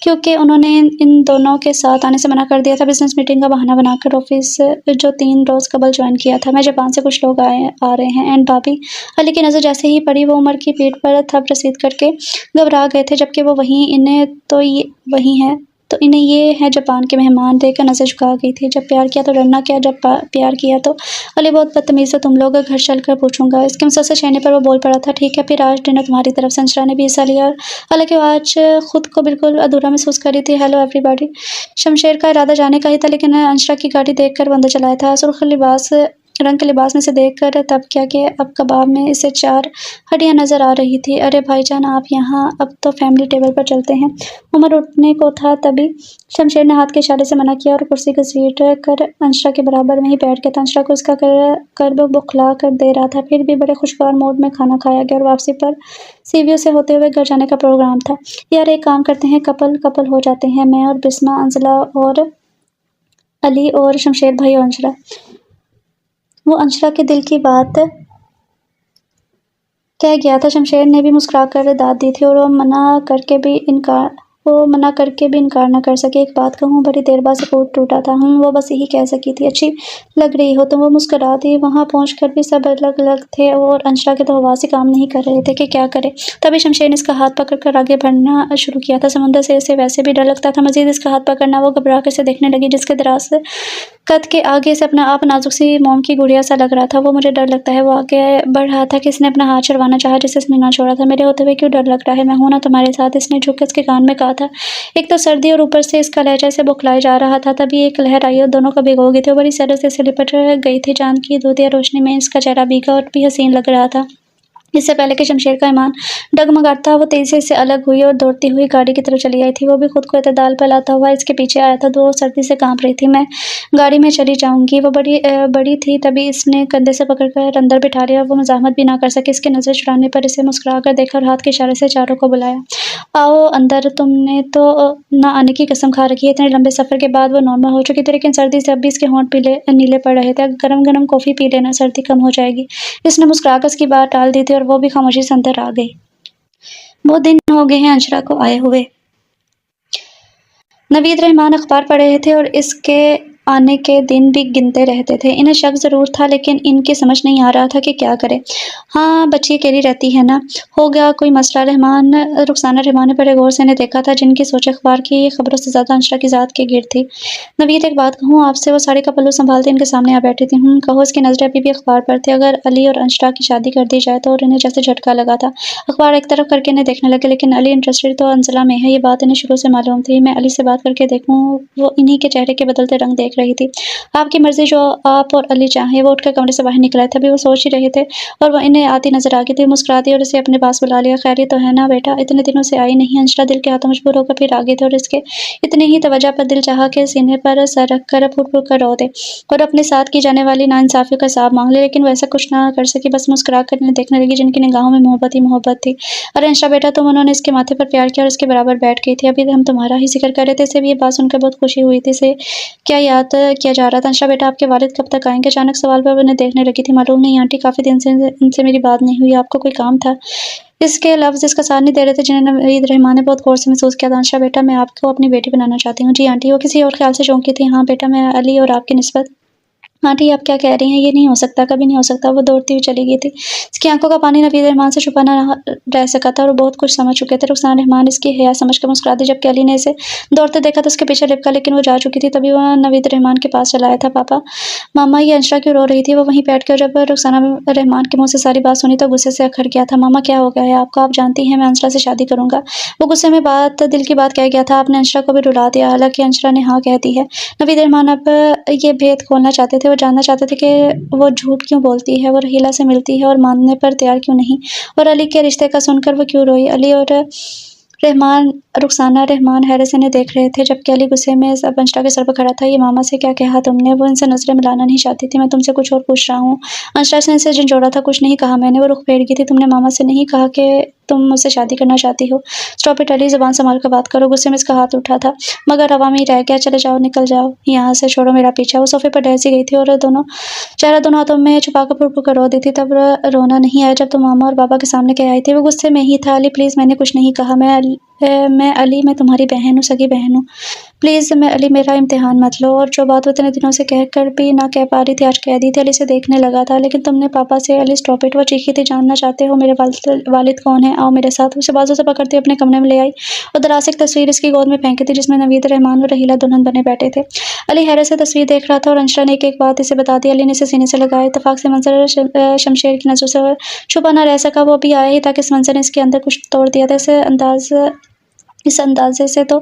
क्योंकि उन्होंने इन दोनों के साथ आने से मना कर दिया था। बिजनेस मीटिंग का बहाना बनाकर ऑफिस जो 3 रोज़ कबल ज्वाइन किया था। मैं जापान से कुछ लोग आ रहे हैं। एंड भाभी अली की नज़र जैसे ही पड़ी वो उमर की पीठ पर थप रसीद करके घबरा गए थे, जबकि वो वही है तो इन्हें ये है जापान के मेहमान देखकर नज़र झुका गई थी। जब प्यार किया तो डरना क्या, जब प्यार किया तो अली बहुत बदतमीज़ है, तुम लोग घर चल कर पूछूंगा। इसके मुसलसल कहने पर वो बोल पड़ा था, ठीक है फिर आज डिनर तुम्हारी तरफ से। अंशरा ने भी हिस्सा लिया, हालांकि वो आज खुद को बिल्कुल अधूरा महसूस कर रही थी। Hello everybody. शमशेर का इरादा जाने का ही था, लेकिन अंशरा की गाड़ी देखकर वो अंदर चला आया था। सुर्ख रंग के लिबास में से देखकर तब क्या कि अब कबाब में इसे 4 हड्डियां नजर आ रही थी। अरे भाईजान आप यहाँ, अब तो फैमिली टेबल पर चलते हैं। उमर उठने को था तभी शमशेर ने हाथ के इशारे से मना किया और कुर्सी घसीट कर अंशरा के बराबर में ही बैठ गया था। अंशरा को इसका कर्ब बुखला कर दे रहा था। फिर भी बड़े खुशगवार मोड में खाना खाया गया और वापसी पर सीवियों से होते हुए घर जाने का प्रोग्राम था। यार एक काम करते हैं, कपल हो जाते हैं, मैं और बिस्मा, अंजला और अली और शमशेर भाई और अंशरा। वो अंशरा के दिल की बात कह गया था। शमशेर ने भी मुस्कुराकर दाद दी थी और वो मना करके भी इनकार न कर सके। एक बात कहूँ, बड़ी देर बाद सपूत टूटा था। वो बस यही कह सकी थी, अच्छी लग रही हो तुम। वो मुस्कुरा दी। वहाँ पहुँचकर भी सब अलग अलग थे और अंशरा के तो हवासी काम नहीं कर रहे थे कि क्या करे। तभी शमशेर ने इसका हाथ पकड़कर आगे बढ़ना शुरू किया था। समुद्र से इसे वैसे भी डर लगता था, मजीद इसका हाथ पकड़ना। वो घबरा कर से देखने लगी जिसके दराज कद के आगे से अपना आप नाजुक सी मोम की गुड़िया सा लग रहा था। वो मुझे डर लगता है। वो आगे बढ़ रहा था कि इसने अपना हाथ छुड़वाना चाहा जिसे इसने ना छोड़ा था। मेरे होते हुए क्यों डर लग रहा है? मैं हूं ना तुम्हारे साथ, इसने झुक के इसके कान में कहा था। एक तो सर्दी और ऊपर से इसका लहजा से बुखलाए जा रहा था। तभी एक लहर आई और दोनों का भिगो गए थे। वो बड़ी सरद से लिपट गई थी। चांद की दूधिया रोशनी में इसका चेहरा भीगा और भी हसीन लग रहा था। इससे पहले कि शमशेर का ईमान डगमगाता वो तेजी से अलग हुई और दौड़ती हुई गाड़ी की तरफ चली आई थी। वो भी खुद को एतदाल पर लाता हुआ इसके पीछे आया था। वो सर्दी से कांप रही थी। मैं गाड़ी में चली जाऊंगी। वो बड़ी थी, तभी इसने कंधे से पकड़कर अंदर बिठा लिया। वो मज़ाहमत भी ना कर सके। इसके नज़र चुराने पर इसे मुस्कुराकर देखा और हाथ के इशारे से चारों को बुलाया, आओ अंदर। तुमने तो ना आने की कसम खा रखी है। इतने लंबे सफ़र के बाद वो नॉर्मल हो चुकी थी, लेकिन सर्दी से अब भी इसके होंठ नीले पड़ रहे थे। गरम गरम कॉफ़ी पी लेना, सर्दी कम हो जाएगी। इसने मुस्कुराकर उसकी बात टाल दी थी और वो भी खामोशी से अंदर आ गई। बहुत दिन हो गए हैं अंशरा को आए हुए। नवीद रहमान अखबार पढ़ रहे थे और इसके आने के दिन भी गिनते रहते थे। इन्हें शक ज़रूर था, लेकिन इनकी समझ नहीं आ रहा था कि क्या करे। हाँ बच्ची अकेली रहती है ना, हो गया कोई मसला? रुखसाना रहमान ने बड़े गौर से इन्हें देखा था, जिनकी सोच अखबार की खबरों से ज़्यादा अंशरा की ज़ात के गिर्द थी। नवीद एक बात कहूँ आपसे? वो साड़ी का पल्लू संभालते इनके सामने आ बैठी थी। कहो। इसकी नज़रें अभी भी अखबार पर थी। अगर अली और अंशरा की शादी कर दी जाए तो? और इन्हें जैसे झटका लगा था। अखबार एक तरफ करके इन्हें देखने लगे, लेकिन अली इंटरेस्टेड तो अंजला में है, ये बात इन्हें शुरू से मालूम थी। मैं अली से बात करके देखूँ? वो इन्हीं के चेहरे के बदलते रंग देख रही थी। आपकी मर्जी, जो आप और अली चाहें। वो उठकर कमरे से बाहर निकला था। अभी वो सोच ही रहे थे और वो इन्हें आती नजर आ गई थी। मुस्कुरा दी और इसे अपने पास बुला लिया। खैरी तो है ना बेटा? इतने दिनों से आई नहीं। अंशरा दिल के हाथों मजबूर होकर फिर आ गए थे और इसके इतने ही तवज्जो पर दिल चाहा के सीने पर सर रख कर फुट फुट कर रो दे और अपने साथ की जाने वाली नाइंसाफियों का हिसाब मांग ले, लेकिन वैसा कुछ ना कर सकी। बस मुस्कुरा कर इन्हें देखने लगी, जिनकी निगाहों में मोहब्बत ही मोहब्बत थी। अरे अंशरा बेटा तुम। उन्होंने इसके माथे पर प्यार किया और इसके बराबर बैठ गई थी। अभी हम तुम्हारा ही जिक्र कर रहे थे। इसे भी ये बात सुनकर बहुत खुशी हुई थी। इसे क्या याद किया जा रहा था? अंशरा बेटा आपके वालिद कब तक आएंगे? अचानक सवाल पर उन्हें देखने लगी थी। मालूम नहीं आंटी, काफ़ी दिन से इनसे मेरी बात नहीं हुई। आपको कोई काम था? इसके लफ्ज़ इसका साथ नहीं दे रहे थे, जिन्हें नवीद रहमान ने बहुत गौर से महसूस किया था। अंशरा बेटा मैं आपको अपनी बेटी बनाना चाहती हूँ। जी आंटी। वो किसी और ख्याल से चौंकी थी। हाँ बेटा, मैं अली और आपकी निस्बत आंटी आप क्या कह रही हैं? ये नहीं हो सकता, कभी नहीं हो सकता। वो दौड़ती हुई चली गई थी। इसकी आंखों का पानी नवीद रहमान से छुपा ना रह सका था और बहुत कुछ समझ चुके थे। रुखसाना रहमान इसकी हया समझ कर मुस्कुरा दी। जबकि अली ने इसे दौड़ते देखा तो उसके पीछे लिपका, लेकिन वो जा चुकी थी। तभी वह नवीद रहमान के पास चला आया था। पापा, मामा ये अंशरा क्यों रो रही थी? वो वहीं बैठ कर जब रुखसाना रहमान के मुंह से सारी बात सुनी तो गुस्से से अखड़ गया था। मामा क्या हो गया है आपको? आप जानती हैं मैं अंशरा से शादी करूंगा। वो गुस्से में दिल की बात कह गया था। आपने अंशरा को भी रुला दिया। हालांकि अंशरा ने हाँ कह दी है। नवीद रहमान अब ये भेद खोलना चाहते थे। वो जानना चाहते थे कि वो झूठ क्यों बोलती है, वो रहीला से मिलती है और मानने पर तैयार क्यों नहीं, और अली के रिश्ते का सुनकर वो क्यों रोई। अली और रुखसाना रहमान हैरत से इन्हें देख रहे थे, जबकि अली गुस्से में अंशरा के सर पर खड़ा था। ये मामा से क्या कहा तुमने? वो इनसे नजरें मिलाना नहीं चाहती थी। मैं तुमसे कुछ और पूछ रहा हूँ। अंशरा से इनसे झंझोड़ा था। कुछ नहीं कहा मैंने। वो रुख फेर गई थी। तुमने मामा से नहीं कहा कि तुम मुझसे शादी करना चाहती हो? स्टॉप इट अली, जुबान संभाल कर बात करो। गुस्से में इसका हाथ उठा था, मगर हवा में ही रह गया। चले जाओ, निकल जाओ यहाँ से, छोड़ो मेरा पीछा। वो सोफे पर डैसी गई थी और चेहरा दोनों हाथों में छुपा कर फुक कर रो दी थी। तब रोना नहीं आया जब तुम मामा और बाबा के सामने कह आई थी। वो गुस्से में ही था। अली प्लीज, मैंने कुछ नहीं कहा। मैं अली, मैं तुम्हारी बहन हूँ, सगी बहन हूँ। प्लीज़ मैं अली, मेरा इम्तिहान मत लो। और जो बात वो इतने दिनों से कह कर भी ना कह पा रही थी, आज कह दी थी। अली से देखने लगा था। लेकिन तुमने पापा से, अली स्टॉप इट। वो चीखी थी। जानना चाहते हो मेरे वालिद कौन है? आओ मेरे साथ। उसे बाजू से पकड़ते अपने कमरे में ले आई और दराज से एक तस्वीर इसकी गोद में फेंकी थी, जिसमें नवीद रहमान और रहीला दुल्हन बने बैठे थे। अली हैरत से तस्वीर देख रहा था और अंशरा ने एक एक बात इसे बता दी। अली ने इसे सीने से लगाया। इत्तेफाक से मंजर शमशेर की नजरों से छुपा ना रह सका। वो अभी आया ही ताकि इस मंजर ने इसके अंदर कुछ तोड़ दिया था। इस अंदाजे से तो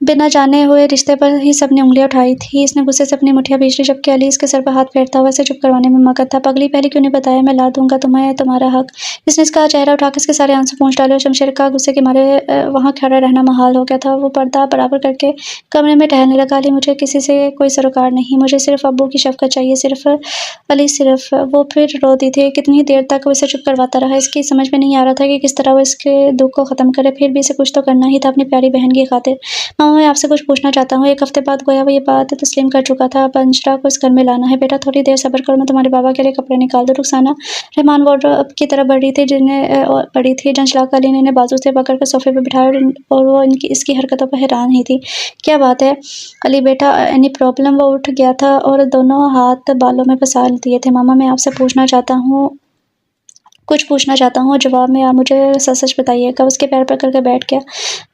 बिना जाने हुए रिश्ते पर ही सबने उंगलियां उठाई थी। इसने गुस्से से अपनी मुठ्ठियां भींच ली, जबकि अली इसके सर पर हाथ फेरता हुआ इसे चुप करवाने में मगन था। पगली, पहले क्यों नहीं बताया? मैं ला दूंगा तुम्हें तुम्हारा हक। इसने इसका चेहरा उठाकर इसके सारे आंसू पोंछ डाले और शमशेर का गुस्से के मारे वहां खड़ा रहना महाल हो गया था। वो पर्दा बराबर करके कमरे में टहलने लगा। अली, मुझे किसी से कोई सरोकार नहीं, मुझे सिर्फ अब्बू की शफकत चाहिए, सिर्फ अली, सिर्फ। वो फिर रोती थी। कितनी देर तक वो इसे चुप करवाता रहा। इसकी समझ में नहीं आ रहा था कि किस तरह वो इसके दुख को खत्म करे। फिर भी इसे कुछ तो करना ही था अपनी प्यारी बहन की खातिर। मामा, मैं आपसे कुछ पूछना चाहता हूँ। 1 हफ्ते बाद गोया वो ये बात तस्लीम कर चुका था। अब अंशरा को इस घर में लाना है। बेटा थोड़ी देर सब्र करो, मैं तुम्हारे बाबा के लिए कपड़े निकाल दूँ। रुखसाना रहमान वार्डरोब की तरफ बढ़ी थी, बड़ी थी। जंजलाका अली ने इन्हें बाजू से पकड़कर सोफे पर बिठाया और वो इसकी हरकतों पर हैरान ही थी। क्या बात है अली बेटा, एनी प्रॉब्लम? वो उठ गया था और दोनों हाथ बालों में पसार दिए थे। मामा, मैं आपसे कुछ पूछना चाहता हूँ। जवाब में आप मुझे सच सच बताइएगा। उसके पैर पकड़ कर बैठ गया।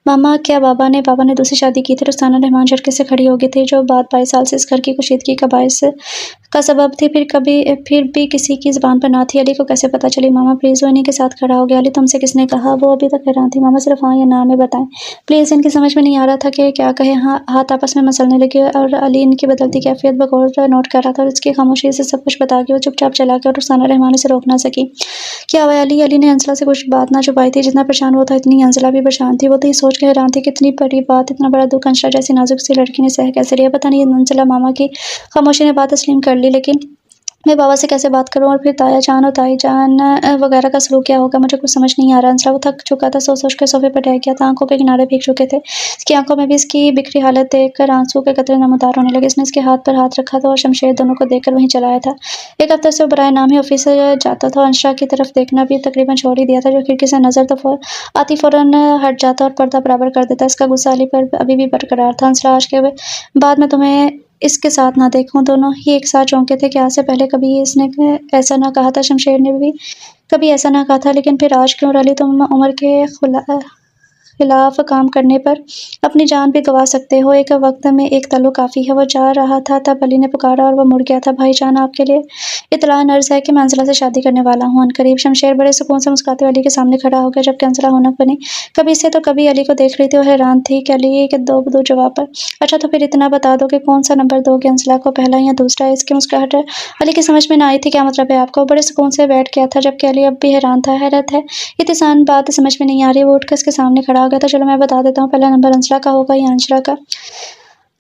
मामा, क्या बाबा ने दूसरी शादी की थी? रुखसाना रहमान झटके से खड़ी हो गई थी। जो बात 22 साल से इस घर की कुशीदगी का सबब थी, फिर भी किसी की जुबान पर ना थी। अली को कैसे पता चली? मामा प्लीज। वो इन्हीं के साथ खड़ा हो गया। अली, तुमसे किसने कहा? वो अभी तक हैरान थी। मामा, सिर्फ हाँ या ना में बताएं प्लीज। इनकी समझ में नहीं आ रहा था कि क्या कहे। हाँ, हाथ आपस में मसलने लगे और अली इनकी बदलती कैफियत बगौर नोट कर रहा था और उसकी खामोशी से सब कुछ बता के वो चुपचाप चला गया और रुखसाना रहमान से रोक ना सकी। क्या हुआ अली? अली ने अंजला से कुछ बात ना छुपाई थी। जितना परेशान वो था, इतनी अंजला भी परेशान थी। वो तो ये सोच के हैरान थी कि इतनी बड़ी बात, इतना बड़ा दुख अंशरा जैसी नाजुक सी लड़की ने सह कैसे लिया। पता नहीं अंजला मामा की खामोशी ने बात तस्लीम कर ली, लेकिन मैं बाबा से कैसे बात करूं? और फिर ताया जान और ताई जान वगैरह का सलूक क्या होगा? मुझे कुछ समझ नहीं आ रहा। अंसरा वो थक चुका था, सोच सोच के सोफे पर रह गया था। आंखों के किनारे भीग चुके थे। इसकी आंखों में भी इसकी बिखरी हालत देखकर आंसू के कतरे नमदार होने लगे। इसने इसके हाथ पर हाथ रखा था और शमशेर दोनों को देखकर वहीं चला आया था। 1 हफ्ते से वो बराए नाम ही ऑफिस से जाता था। अंशरा की तरफ देखना भी तकरीबन छोड़ ही दिया था। जो खिड़की से नजर तो आती फौरन हट जाता और पर्दा बराबर कर देता। इसका गुस्सा अली पर अभी भी बरकरार था। अंशरा, आज के बाद मैं तुम्हें इसके साथ ना देखूं। दोनों ही एक साथ चौंके थे कि आज से पहले कभी इसने ऐसा ना कहा था। शमशेर ने भी कभी ऐसा ना कहा था, लेकिन फिर आज क्यों? अली, तुम उम्र के खिलाफ काम करने पर अपनी जान भी गंवा सकते हो। एक वक्त में एक तलो काफ़ी है। वो जा रहा था तब अली ने पुकारा और वो मुड़ गया था। भाईजान, आपके लिए इतला अर्ज़ है कि मैं अंजला से शादी करने वाला हूँ अनकरीब। शमशेर बड़े सुकून से मुस्कुराते हुए अली के सामने खड़ा हो गया, जबकि अंजला हुनक बनी कभी इसे तो कभी अली को देख रही थी। वो हैरान थी कि अली के दो जवाब पर। अच्छा, तो फिर इतना बता दो कि कौन सा नंबर दोगे अंजला को, पहला या दूसरा? इसकी मुस्कुराहट अली की समझ में ना आई थी। क्या मतलब है आपको? बड़े सुकून से बैठ गया था, जबकि अली अब भी हैरान था। हैरत है, इतनी आसान बात समझ में नहीं आ रही। वो उठकर इसके सामने खड़ा हो गया था। चलो मैं बता देता हूँ, पहला नंबर अंजला का होगा या अंशरा का?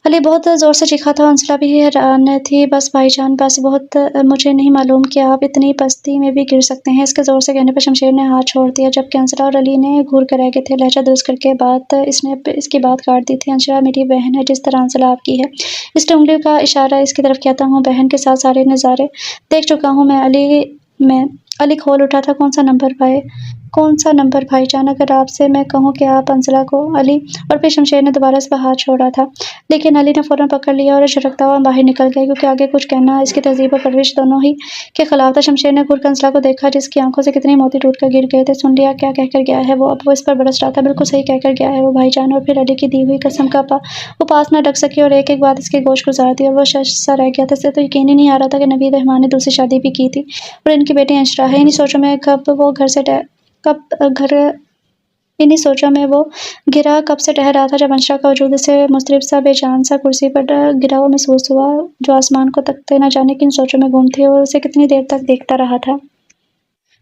अली बहुत ज़ोर से चीखा था। अंजला भी हैरान थी। बस भाईजान, बस बहुत, मुझे नहीं मालूम कि आप इतनी पस्ती में भी गिर सकते हैं। इसके ज़ोर से कहने पर शमशेर ने हाथ छोड़ दिया, जबकि अंजला और अली ने घूर कर रह गए थे। लहजा दुरुस्त करके इसने इसकी बात काट दी थी। अंशरा मेरी बहन है, जिस तरह अंजला आपकी है। इसने उंगली का इशारा इसकी तरफ किया था। हूँ बहन के साथ सारे नज़ारे देख चुका हूँ मैं। अली खोल उठा था। कौन सा नंबर भाई? कौन सा नंबर भाईजान, अगर आपसे मैं कहूँ कि आप अंजला को? अली। और फिर शमशेर ने दोबारा इस पर हाथ छोड़ा था, लेकिन अली ने फौरन पकड़ लिया और झटकता हुआ बाहर निकल गया, क्योंकि आगे कुछ कहना इसकी तहजीब और परवरिश दोनों ही के खिलाफ था। शमशेर ने घूरकर अंजला को देखा, जिसकी आंखों से कितने मोती टूट कर गिर गए थे। सुन लिया क्या कहकर गया है वो? अब वो इस पर बरस रहा था। बिल्कुल सही कहकर गया है वो भाईजान। और फिर अली की दी हुई कसम का उपास न ढक सकी और एक एक बात इसके गोश गुजार दी, और वो शश सा रह गया था। इससे तो यकीन ही नहीं आ रहा था कि नवीद रहमान ने दूसरी शादी भी की थी और इनकी बेटी अंशरा है। इन्हीं सोचों में वो गिरा कब से टह रहा था, जब अंशरा का वजूद उसे मुस्तरिब सा, बेजान सा, कुर्सी पर गिरा हुआ महसूस हुआ, जो आसमान को तकते न जाने किन सोचों में गुम थी, और उसे कितनी देर तक देखता रहा था।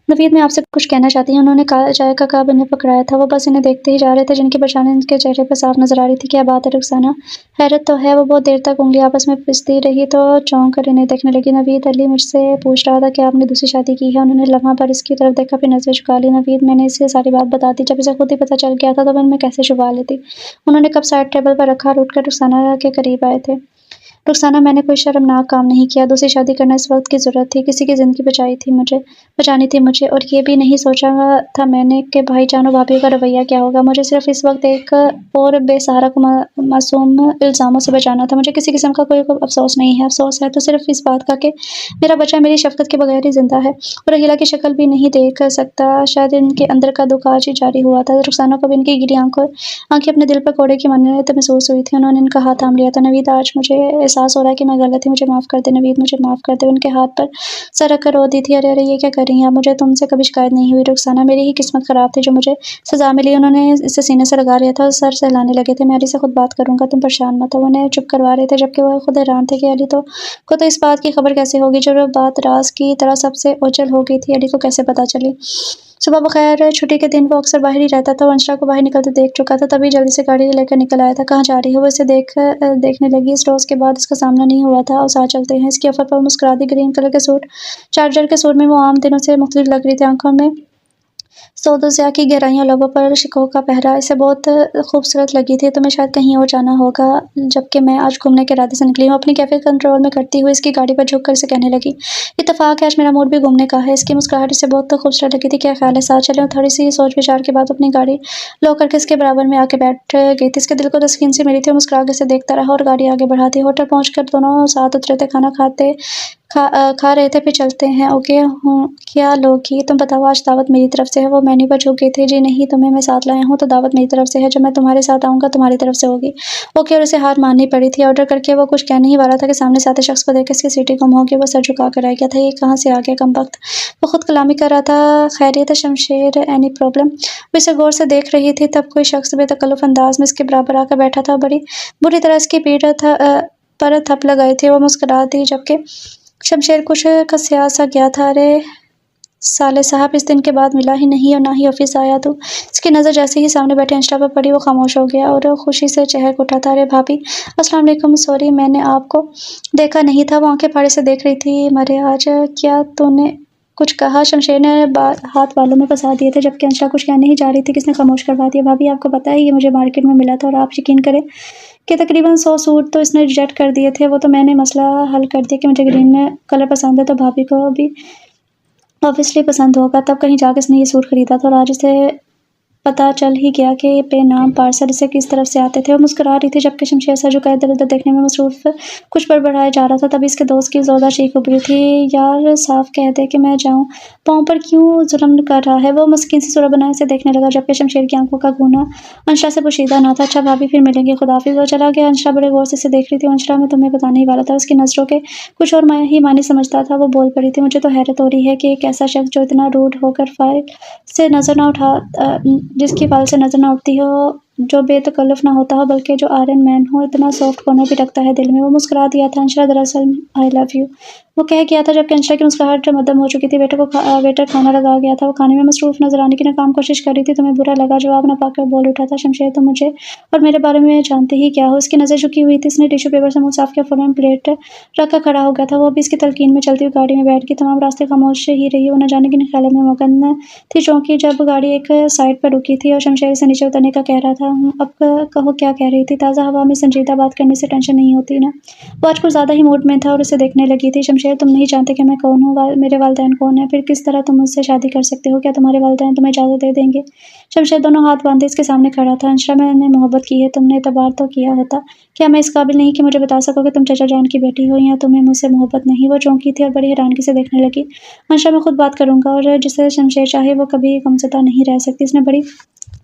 नवीद, मैं आपसे कुछ कहना चाहती हूँ। उन्होंने चाय का कप इन्हें पकड़ाया था। वो बस इन्हें देखते ही जा रहे थे, जिनकी परेशानी इनके चेहरे पर साफ नजर आ रही थी। क्या बात है रुखसाना? हैरत तो है। वो बहुत देर तक उंगली आपस में पिसती रही, तो चौंक कर इन्हें देखने लगी। नवीद, अली मुझसे पूछ रहा था कि आपने दूसरी शादी की है। उन्होंने लम्हा पर इसकी तरफ देखा, फिर नजरें झुका ली। नवीद, मैंने इसे सारी बात बता दी। जब इसे खुद ही पता चल गया था तो मैं कैसे छुपा लेती। उन्होंने कप साइड टेबल पर रखा और उठकर रुखसाना के करीब आए थे। रुखसाना, मैंने कोई शर्मनाक काम नहीं किया। दूसरी शादी करना इस वक्त की ज़रूरत थी। किसी की ज़िंदगी बचानी थी मुझे, और ये भी नहीं सोचा था मैंने कि भाईजान और भाभी का रवैया क्या होगा। मुझे सिर्फ इस वक्त एक और बेसहारा को मासूम इल्ज़ामों से बचाना था। मुझे किसी किस्म का कोई अफसोस नहीं है। अफसोस है तो सिर्फ इस बात का कि मेरा बच्चा मेरी शफ़क़त के बगैर ही ज़िंदा है और रहीला की शक्ल भी नहीं देख सकता। शायद इनके अंदर का दुख आज ही जारी हुआ था। रुखसाना को भी इनकी गिरी आंखें अपने दिल पर कोड़े की मानने महसूस हुई थी। उन्होंने इनका हाथ थाम लिया था। नवीद, आज मुझे एहसास हो रहा है कि मैं गलत थी। मुझे माफ़ कर दे नवीद, मुझे माफ़ कर दे। उनके हाथ पर सर रख कर रो दी थी। अरे अरे, ये क्या कर रही हैं आप? मुझे तुमसे कभी शिकायत नहीं हुई रुखसाना। मेरी ही किस्मत ख़राब थी जो मुझे सज़ा मिली। उन्होंने इसे सीने से लगा लिया था और सर सहलाने लगे थे। मैं अली से खुद बात करूँगा, तुम परेशान मत हो। उन्हें चुप करवा रहे थे, जबकि वह खुद हैरान थे कि अली को तो इस बात की खबर कैसे होगी। जो बात राज की तरह सबसे ओझल हो गई थी, अली को कैसे पता चली? सुबह बखैर, छुट्टी के दिन वो अक्सर बाहर ही रहता था। वो अंशरा को बाहर निकलते देख चुका था, तभी जल्दी से गाड़ी लेकर निकल आया था। कहाँ जा रही है? वो इसे देखने लगी। इस रोज़ के बाद इसका सामना नहीं हुआ था। और साथ चलते हैं। इसकी ऑफर पर मुस्कुरा दी। ग्रीन कलर के सूट, चार्जर के सूट में वो आम दिनों से मुख्तलिफ लग रही थी। आंखों में सौदोज़िया की गहराइयों, लबों पर शिकों का पहरा इसे बहुत खूबसूरत लगी थी। तुम्हें शायद कहीं और जाना होगा, जबकि मैं आज घूमने के इरादे से निकली हूँ। अपनी कैफे कंट्रोल में करती हुई इसकी गाड़ी पर झुककर इसे कहने लगी। इत्तेफाक है, आज मेरा मूड भी घूमने का है। इसकी मुस्कुराहट इसे बहुत खूबसूरत लगी थी। क्या ख्याल है, साथ चलें? थोड़ी सी सोच विचार के बाद अपनी गाड़ी लो करके इसके बराबर में आके बैठ गई थी। इसके दिल को तस्कीन से मिली थी। वो मुस्कुरा के इसे देखता रहा और गाड़ी आगे बढ़ाती। होटल पहुँचकर दोनों साथ उतरे थे। खाना खा रहे थे। फिर चलते हैं। ओके हूँ, क्या लोगी? तुम बताओ, आज दावत मेरी तरफ से है। वो मेन्यू पर झुक गई थी। जी नहीं, तुम्हें मैं साथ लाया हूँ तो दावत मेरी तरफ से है। जब मैं तुम्हारे साथ आऊँगा तुम्हारी तरफ से होगी। ओके। और उसे हार माननी पड़ी थी। ऑर्डर करके वो कुछ कह नहीं वाला था कि सामने से आते शख्स को देख इसकी सीटी गुम हो गई। वो सर झुका कर रह गया था। ये कहाँ से आ गया कमबख्त? वो खुद कलामी कर रहा था। खैरियत है शमशेर? Any problem? वो इसे गौर से देख रही थी। तब कोई शख्स बेतकल्लुफ़ अंदाज में इसके बराबर आकर बैठा था। बड़ी बुरी तरह इसकी पीठ पर थप लगाई थी। वो मुस्कुरा दी, जबकि शमशेर कुछ कसिया सा गया था। अरे साले साहब, इस दिन के बाद मिला ही नहीं और ना ही ऑफिस आया तू। इसकी नज़र जैसे ही सामने बैठे अंशरा पर पड़ी, वो खामोश हो गया और खुशी से चहक उठा था। अरे भाभी, अस्सलाम वालेकुम। सॉरी, मैंने आपको देखा नहीं था। वो आंखें फाड़े से देख रही थी। मरे आज क्या तूने कुछ कहा? शमशेर ने हाथ बालों में फंसा दिए थे, जबकि अंशरा कुछ कहने ही जा रही थी। किसने खामोश करवा दिया? भाभी, आपको पता है ये मुझे मार्केट में मिला था और आप यकीन करें कि तकरीबन 100 सूट तो इसने रिजेक्ट कर दिए थे। वो तो मैंने मसला हल कर दिया कि मुझे ग्रीन कलर पसंद है, तो भाभी को भी ऑब्वियसली पसंद होगा। तब कहीं जाकर इसने ये सूट खरीदा था और आज इसे पता चल ही गया कि पे नाम पार्सल इसे किस तरफ से आते थे। वो मुस्कुरा रही थी, जबकि शमशेर सर झुकाए इधर उधर देखने में मसरूफ़ कुछ बड़बड़ाया जा रहा था। तभी इसके दोस्त की ज़ोरदार चीख उभरी थी। यार साफ कह दे कि मैं जाऊँ, पाँव पर क्यों जुल्म कर रहा है? वो मस्कीन से सूरत बनाए से देखने लगा, जबकि शमशेर की आंखों का गूना अंशरा से पोशीदा ना था। अच्छा भाभी, फिर मिलेंगे, खुदाफिज़। वो चला गया। अंशरा बड़े गौर से इसे देख रही थी। अंशरा, मैं तुम्हें बताने ही वाला था। उसकी नज़रों के कुछ और ही मानी समझता था। वो बोल पड़ी थी। मुझे तो हैरत हो रही है कि एक ऐसा शख्स जो इतना रूड होकर फाइल से नज़र ना उठा जिसकी फाइल से नज़र ना उठती हो, जो बेतकल्लुफ़ ना होता हो, बल्कि जो आयरन मैन हो, इतना सॉफ्ट कॉर्नर भी रखता है दिल में। वो मुस्कुरा दिया था। अंशरा, दरअसल आई लव यू, वो कह गया था, जबकि अंशरा की मुस्कुराहट मद्दम हो चुकी थी। वेटर खाना लगा गया था। वो खाने में मसरूफ़ नजर आने की नाकाम कोशिश कर रही थी। तुम्हें बुरा लगा? जवाब ना पाकर बोल उठा था शमशेर, तुम मुझे और मेरे बारे में जानते ही क्या हो? इसकी नज़र झुकी हुई थी। इसने टिश्यू पेपर से मुँह साफ किया, फ़ौरन प्लेट रखकर खड़ा हो गया था। वो भी इसकी तलकीन में चलती हुई गाड़ी में बैठ गई। तमाम रास्ते खामोश ही रही। वो न जाने किन ख्यालों में मगन थी। चौंकी जब गाड़ी एक साइड पर रुकी थी और शमशेर से नीचे उतरने का कह रहा था। रहा हूँ। अब कहो क्या कह रही थी? ताज़ा हवा में संजीदा बात करने से टेंशन नहीं होती ना? वो आज कुछ ज़्यादा ही मूड में था और उसे देखने लगी थी। शमशेर, तुम नहीं जानते कि मैं कौन हूँ? मेरे वालिदैन कौन हैं? फिर किस तरह तुम मुझसे शादी कर सकते हो? क्या तुम्हारे वालिदैन तुम्हें इजाज़त दे देंगे? शमशेर दोनों हाथ बांधे इसके सामने खड़ा था। अंशरा, मैंने मोहब्बत की है, तुमने एतबार तो किया होता। क्या मैं इस काबिल नहीं कि मुझे बता सको कि तुम चचा जान की बेटी हो, या तुम्हें मुझसे मोहब्बत नहीं? वो चौंकी थी और बड़ी हैरानगी से देखने लगी। अंशरा, मैं खुद बात करूँगा, और जिसे शमशेर चाहे वो कभी गमज़दा नहीं रह सकती। इसने बड़ी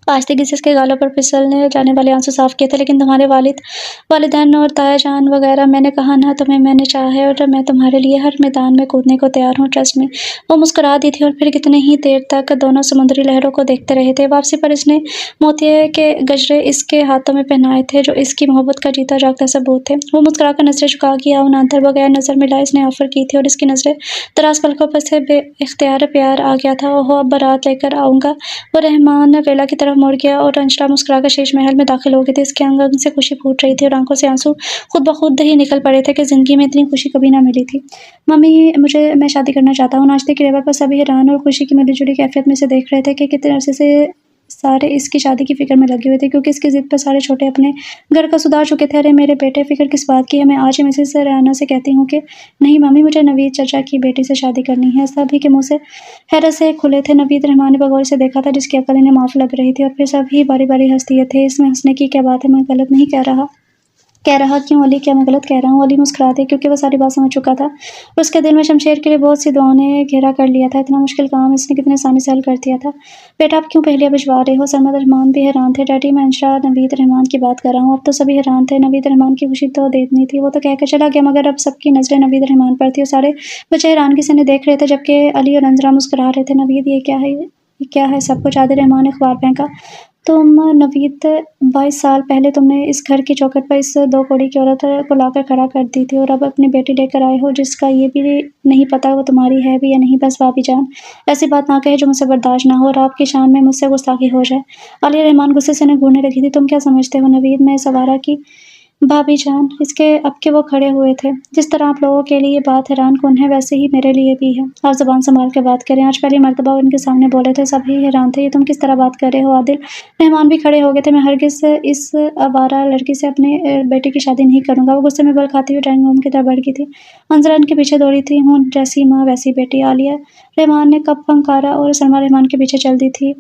आहिस्तेगी से इसके गालों पर फिसलने जाने वाले आंसू साफ किए थे। लेकिन तुम्हारे वालिदैन और ताया जान वगैरह, मैंने कहा ना तुम्हें, मैंने चाहा है और मैं तुम्हारे लिए हर मैदान में कूदने को तैयार हूँ, ट्रस्ट मी। वो मुस्कुरा दी थी और फिर कितने ही देर तक दोनों समुद्री लहरों को देखते रहे थे। वापसी पर इसने मोतिये के गजरे इसके हाथों में पहनाए थे, जो इसकी मोहब्बत का जीता जागता सबूत थे। वो मुस्कुराकर नजरें झुका गया, उन अंतर बगैर नजर मिलाए इसने ऑफर की थी, और इसकी नजरें दराज पलकों पर से बेइख्तियार प्यार आ गया था। ओहो, अब बारात लेकर आऊँगा। वो रहमान वेला की तरफ मुड़ गया और अंशरा मुस्कुराकर शीश महल में दाखिल हो गई थी। इसके अंग अंग से खुशी फूट रही थी और आंखों से आंसू खुद ब खुद ही निकल पड़े थे कि जिंदगी में इतनी खुशी कभी ना मिली थी। मम्मी, मैं शादी करना चाहता हूँ। नाश्ते के लेवल पर सभी हैरान और खुशी की मिली-जुली कैफियत में से देख रहे थे कि कितने अरसे से सारे इसकी शादी की फिक्र में लगे हुए थे, क्योंकि इसकी जिद पर सारे छोटे अपने घर का सुधार चुके थे। अरे मेरे बेटे, फिक्र किस बात की है? मैं आज ही मिसेस रेहाना से कहती हूँ कि नहीं मम्मी, मुझे नवीद चचा की बेटी से शादी करनी है। सभी के मुंह से हैरत से खुले थे। नवीद रहमान ने बगौर से देखा था, जिसकी अकल इन्हें माफ लग रही थी, और फिर सभी बारी बारी हंस दिए थे। इसमें हंसने की क्या बात है? मैं गलत नहीं कह रहा क्यों अली? क्या मैं गलत कह रहा हूँ? अली मुस्कुरा दे, क्योंकि वह सारी बात समझ चुका था और उसके दिल में शमशेर के लिए बहुत सी दुआओं ने घेरा कर लिया था। इतना मुश्किल काम इसने कितने आसानी से हल कर दिया था। बेटा, आप क्यों पहलियां भिजवा रहे हो? सरमद रहमान भी हैरान थे। डैडी, मैं अंशरा नवीद रहमान की बात कर रहा हूँ। अब तो सभी हैरान थे। नवीद रहमान की खुशी तो देनी थी, वो तो कहकर चला गया, मगर अब सबकी नजरें नवीद रहमान पर थी और सारे बच्चे हैरानगी से इन्हें देख रहे थे, जबकि अली और अंजरा मुस्कुरा रहे थे। नवीद, ये क्या है? ये क्या है सब कुछ? आदिल रहमान ने अखबार फेंका। तुम नवीद, 22 साल पहले तुमने इस घर की चौखट पर इस 2 कौड़ी की औरत को लाकर खड़ा कर दी थी, और अब अपनी बेटी लेकर आए हो, जिसका ये भी नहीं पता वो तुम्हारी है भी या नहीं। बस भाभी जान, ऐसी बात ना कहे जो मुझसे बर्दाश्त ना हो और आपकी शान में मुझसे गुस्ताखी हो जाए। आलिया रहमान गुस्से से इन्हें घूरने लगी थी। तुम क्या समझते हो नवीद? मैं इस आवारा की भाभी जान, इसके अब के वो खड़े हुए थे। जिस तरह आप लोगों के लिए ये बात हैरानकुन है, वैसे ही मेरे लिए भी है। आप ज़ुबान संभाल के बात करें। आज पहली मर्तबा उनके सामने बोले थे, सभी हैरान थे। ये तुम किस तरह बात कर रहे हो? आदिल रहमान भी खड़े हो गए थे। मैं हरगिज़ इस आवारा लड़की से अपने बेटे की शादी नहीं करूँगा। वो गुस्से में बल खाती हुई ड्राइंग रूम की तरफ बढ़ गई थी। अंजरा इनके पीछे दौड़ी थी। हूँ जैसी माँ वैसी बेटी। आलिया रहमान ने कप फंकारा और सलमा रहमान के पीछे चल दी थी।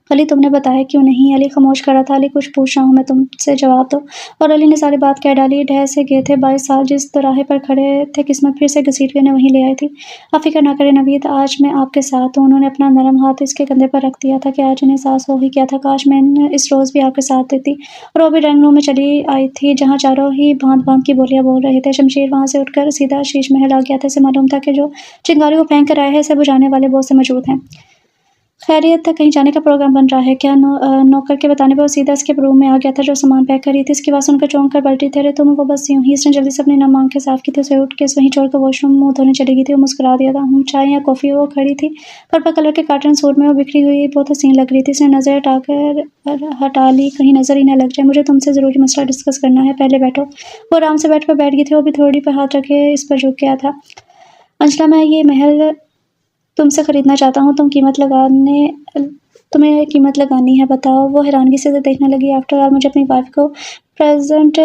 अली, तुमने बताया क्यों नहीं? अली खामोश खड़ा था। अली, कुछ पूछ रहा हूँ मैं तुमसे, जवाब दो। और अली ने सारी बात कह डाली। ढह से गए थे 22 साल जिस दोराहे पर खड़े थे, किस्मत फिर से घसीट के उन्हें वहीं ले आई थी। आप फिक्र ना करें नवीद, आज मैं आपके साथ हूँ। उन्होंने अपना नरम हाथ इसके कंधे पर रख दिया था कि आज इन्हें एहसास हो ही क्या था, काश मैं इस रोज़ भी आपके साथ देती। और वो भी ड्राइंग रूम में चली आई थी, जहाँ चारों ही भांत भांत की बोलियाँ बोल रहे थे। शमशेर वहाँ से उठकर सीधा शीश महल आ गया था। इसे मालूम था कि जो चिंगारी को फेंक कर आए हैं, इसे बुझाने वाले बहुत से मौजूद हैं। खैरियत, कहीं जाने का प्रोग्राम बन रहा है क्या? नौकर के बताने पर वो सीधा इसके रूम में आ गया था, जो सामान पैक करी थी। इसकी बात सुनकर चौंक कर पलटी थे। अरे तुम, वो बस यूं ही। इसने जल्दी से अपनी नम आंखें साफ की थी। उसे उठ के वहीं छोड़कर वॉशरूम मुंह धोने चली गई थी। वो मुस्कुरा दिया था। हम चाय या कॉफ़ी? वो खड़ी थी पर्पल कलर के कॉटन सूट में, वो बिखरी हुई बहुत हसीन लग रही थी। इसने नजर हटा ली, कहीं नजर ही ना लग जाए। मुझे तुमसे ज़रूरी मसला डिस्कस करना है, पहले बैठो। वो आराम से बैठ गई थी। वो भी थोड़ी पर हाथ रखे इस पर झुक गया था। अंशला, मैं ये महल तुमसे खरीदना चाहता हूँ। तुम्हें कीमत लगानी है, बताओ। वो हैरानगी से देखने लगी। आफ्टर ऑल मुझे अपनी वाइफ को प्रेजेंट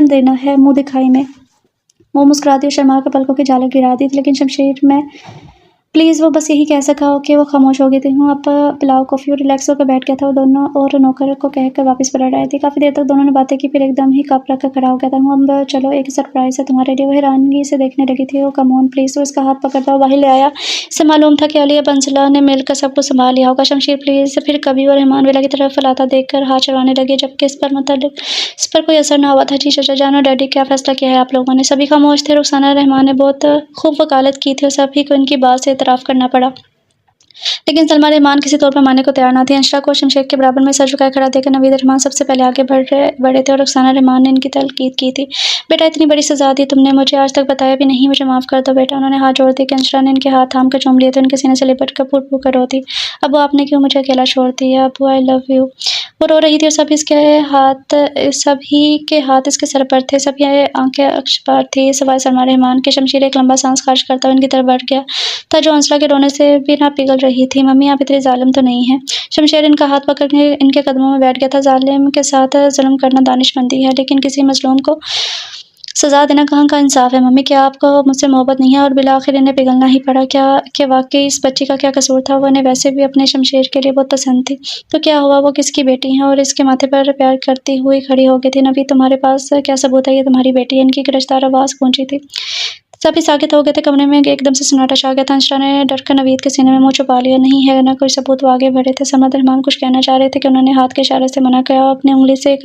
देना है, मुंह दिखाई में। वो मुस्कुराती और शर्मा कर पलकों की झालक गिरा दी थी। लेकिन शमशेर, मैं प्लीज़, वो बस यही कह सका कि वो खामोश हो गई थी। हूँ अब पिलाओ कॉफ़ी, और रिलैक्स होकर बैठ गया था। वो दोनों और नौकर को कहकर वापस पलट आए थे। काफ़ी देर तक दोनों ने बातें की, फिर एकदम ही कप रख कर खड़ा हो गया था। हूँ अब चलो, एक सरप्राइज़ है तुम्हारे लिए। वो हैरानगी से देखने लगी थी। वो कम ऑन प्लीज़। वो इसका हाथ पकड़ता हुआ बाहर ले आया। इससे मालूम था कि अली बंसला ने मिलकर सब कुछ संभाल लिया होगा। शमशेर प्लीज़। फिर कभी वो रहमान वेला की तरफ फैलाता देखकर हाथ चढ़ाने लगे, जबकि इस पर कोई असर न हुआ था। जी चाचा जान और डैडी, क्या फैसला किया है आप लोगों ने? सभी खामोश थे। रुखसाना रहमान ने बहुत खूब वकालत की थी और सभी को इनकी बात से इतराफ़ करना पड़ा, लेकिन सलमा रहमान किसी तौर पर मानने को तैयार न थी। अंशरा को शमशेर के बराबर में सर झुकाए खड़ा देखकर नवीद रहमान सबसे पहले आगे बढ़े थे और रुखसाना रहमान ने इनकी तलकीद की थी। बेटा, इतनी बड़ी सजा दी तुमने, मुझे आज तक बताया भी नहीं। मुझे माफ़ कर दो बेटा। उन्होंने हाथ जोड़ दिए कि अंशरा ने इनके हाथ थाम कर चूम लिए थे। उनके सीने से लिपट कर फूट फूट कर रोती। अबू, आपने क्यों मुझे अकेला छोड़ दिया? Abu, I love you. वो रो रही थी और सभी के हाथ इसके सर पर थे। सभी आंखें अक्ष पर थी सिवाय सलमा रहमान के। शमशेर एक लंबा सांस खारिज करता हुआ इनकी तरफ बढ़ गया था, जो अंशरा के रोने से भी ना पिघल रही थी, मम्मी आप इतनी ज़ालिम तो नहीं हैं। शमशेर इनका हाथ पकड़ के इनके कदमों में बैठ गया था। ज़ालिम के साथ ज़ुल्म करना दानिशमंदी है, लेकिन किसी मज़लूम को सज़ा देना कहाँ का इंसाफ है। मम्मी क्या आपको मुझसे मोहब्बत नहीं है? और बिलाखिर इन्हें पिघलना ही पड़ा। क्या कि वाकई इस बच्ची का क्या कसूर था? वो इन्हें वैसे भी अपने शमशेर के लिए बहुत पसंद थी, तो क्या हुआ? वो किसकी बेटी हैं और इसके माथे पर प्यार करती हुई खड़ी हो गई थी। नवीद तुम्हारे पास क्या सबूत है ये तुम्हारी बेटी है? इनकी गिरफ्तार आवाज़ गूंजी थी। सभी साकित हो गए थे। कमरे में एकदम से सन्नाटा छा गया था। अंशरा ने डरकर नवीद के सीने में मुंह छुपा लिया। नहीं है ना कोई सबूत। वो आगे बढ़े थे। समद रहमान कुछ कहना चाह रहे थे कि उन्होंने हाथ के इशारे से मना किया। अपनी उंगली से एक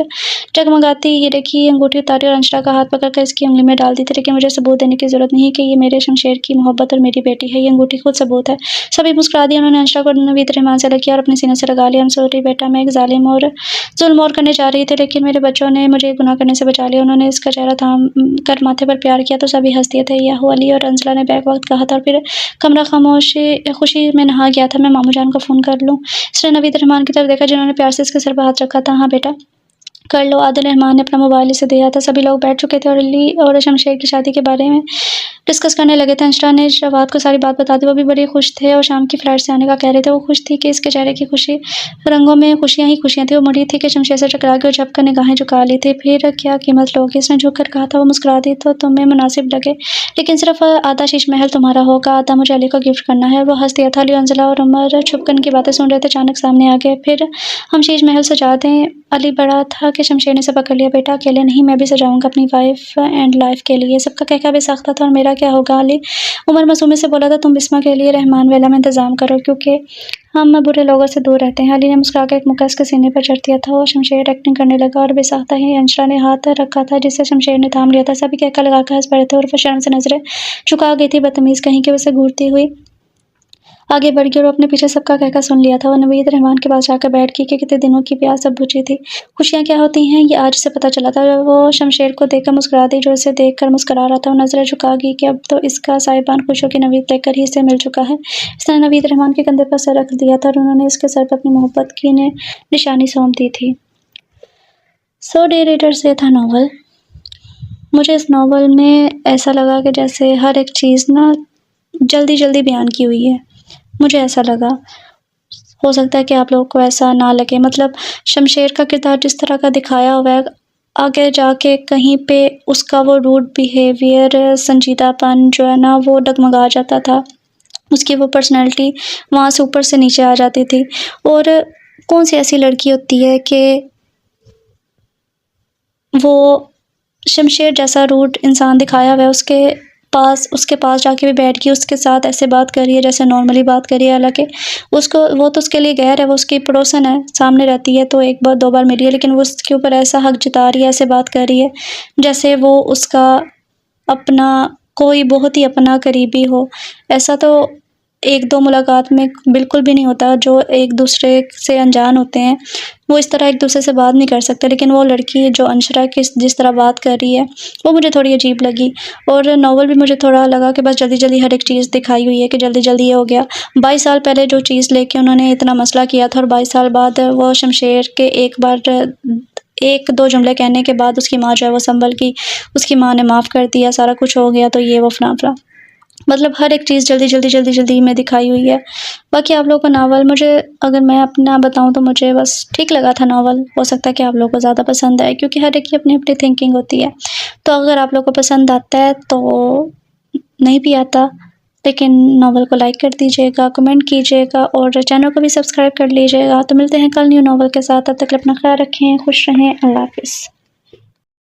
जगमगाती हीरे की अंगूठी उतारी और अंशरा का हाथ पकड़कर इसकी उंगली में डाल दी थी। लेकिन मुझे सबूत देने की जरूरत नहीं कि ये मेरे शमशेर की मोहब्बत और मेरी बेटी है। ये अंगूठी खुद सबूत है। सभी मुस्कुरा दिया। उन्होंने अंशरा को नवीद रहमान से अलग किया और अपने सीने से लगा लिया। सॉरी बेटा, मैं एक जालिम और जुल्म और करने जा रही थी, लेकिन मेरे बच्चों ने मुझे गुनाह करने से बचा लिया। उन्होंने इसका चेहरा थाम कर माथे पर प्यार किया तो सभी हंस दिए थे। याहू अली और अंजला ने बैक वक्त कहा था और फिर कमरा खुशी में नहा गया था। मैं मामू जान को फ़ोन कर लूँ? इसने नवीद रहमान की तरफ देखा जिन्होंने प्यार से इसके सर पर हाथ रखा था। हाँ बेटा कर लो। आदिल रहमान ने अपना मोबाइल इसे दिया था। सभी लोग बैठ चुके थे और अली और शमशेर की शादी के बारे में डिस्कस करने लगे थे। अंशरा ने शवाद को सारी बात बता दी। वो भी बड़ी खुश थे और शाम की फ्लाइट से आने का कह रहे थे। वो खुश थी कि इसके चेहरे की खुशी रंगों में खुशियाँ ही खुशियाँ थी। वो मुड़ी थी कि शमशेर से टकरा गई और झपकर निगाहें झुका ली थी। फिर क्या कीमत लोगी? इसने झुककर कहा था। वो मुस्कुरा दी तो तुम्हें मुनासिब लगे, लेकिन सिर्फ आधा शीश महल तुम्हारा होगा, आधा मुझे अली को गिफ्ट करना है। वो हंस दिया था। अली, अंजला और उमर छुपकर की बातें सुन रहे थे। अचानक सामने आ गए। फिर हम शीश महल सजा दें? अली बड़ा था कि शमशेर ने से पकड़ लिया। बेटा अकेले नहीं, मैं भी सजाऊंगा अपनी वाइफ एंड लाइफ के लिए। सबका कहका भी साख्ता था। और मेरा क्या होगा? अली उमर मासूमी से बोला था। तुम बिस्मा के लिए रहमान वेला में इंतजाम करो, क्योंकि हम बुरे लोगों से दूर रहते हैं। अली ने मुस्कुराकर एक मुक्का इसके सीने पर चढ़ दिया था और शमशेर एक्टिंग करने लगा और बेसाख्ता ही अंशरा ने हाथ रखा था जिसे शमशेर ने थाम लिया था। सभी कहका लगाकर हंस पड़े थे और वो शर्म से नजरें झुका गई थी। बदतमीज कहीं कि उसे घूरती हुई आगे बढ़ गई और अपने पीछे सबका कहका सुन लिया था। वो नवीद रहमान के पास जाकर बैठ गई कि कितने दिनों की प्यास अब बुझी थी। खुशियाँ क्या होती हैं ये आज से पता चला था। वो शमशेर को देखकर मुस्कुरा दी जो उसे देखकर मुस्कुरा रहा था। वो नजरें झुका गई कि अब तो इसका साहिबान खुश हो कि नवीद देखकर ही इसे मिल चुका है। इसने नवीद रहमान के कंधे पर सर रख दिया था और उन्होंने इसके सर पर अपनी मोहब्बत की निशानी सौंप दी थी। सो डे रीडर से था नावल। मुझे इस नावल में ऐसा लगा कि जैसे हर एक चीज़ ना जल्दी जल्दी बयान की हुई है। मुझे ऐसा लगा। हो सकता है कि आप लोगों को ऐसा ना लगे। मतलब शमशेर का किरदार जिस तरह का दिखाया हुआ है, आगे जाके कहीं पे उसका वो रूड बिहेवियर, संजीदापन जो है ना वो डगमगा जाता था। उसकी वो पर्सनैलिटी वहाँ से ऊपर से नीचे आ जाती थी। और कौन सी ऐसी लड़की होती है कि वो शमशेर जैसा रूड इंसान दिखाया हुआ है उसके पास जाके भी बैठ गई, उसके साथ ऐसे बात कर रही है जैसे नॉर्मली बात कर रही है। हालांकि वो तो उसके लिए गैर है, वो उसकी पड़ोसन है, सामने रहती है तो एक बार दो बार मिली है, लेकिन वो उसके ऊपर ऐसा हक जता रही है, ऐसे बात कर रही है जैसे वो उसका अपना कोई बहुत ही अपना करीबी हो। ऐसा तो एक दो मुलाकात में बिल्कुल भी नहीं होता। जो एक दूसरे से अनजान होते हैं वो इस तरह एक दूसरे से बात नहीं कर सकते। लेकिन वो लड़की जो अंशरा की जिस तरह बात कर रही है वो मुझे थोड़ी अजीब लगी। और नावल भी मुझे थोड़ा लगा कि बस जल्दी जल्दी हर एक चीज़ दिखाई हुई है कि जल्दी जल्दी ये हो गया। 22 साल पहले जो चीज़ लेके उन्होंने इतना मसला किया था और 22 साल बाद वो शमशेर के एक दो जुमले कहने के बाद उसकी माँ जो है वो संभल की, उसकी माँ ने माफ़ कर दिया, सारा कुछ हो गया। तो ये वो फला मतलब हर एक चीज़ जल्दी जल्दी में दिखाई हुई है। बाकी आप लोगों को नावल, मुझे अगर मैं अपना बताऊं तो मुझे बस ठीक लगा था नावल। हो सकता है कि आप लोगों को ज़्यादा पसंद आए क्योंकि हर एक की अपनी अपनी थिंकिंग होती है। तो अगर आप लोगों को पसंद आता है तो नहीं भी आता, लेकिन नावल को लाइक कर दीजिएगा, कमेंट कीजिएगा और चैनल को भी सब्सक्राइब कर लीजिएगा। तो मिलते हैं कल न्यू नावल के साथ। तब तक अपना ख्याल रखें, खुश रहें, अल्लाह हाफिज़।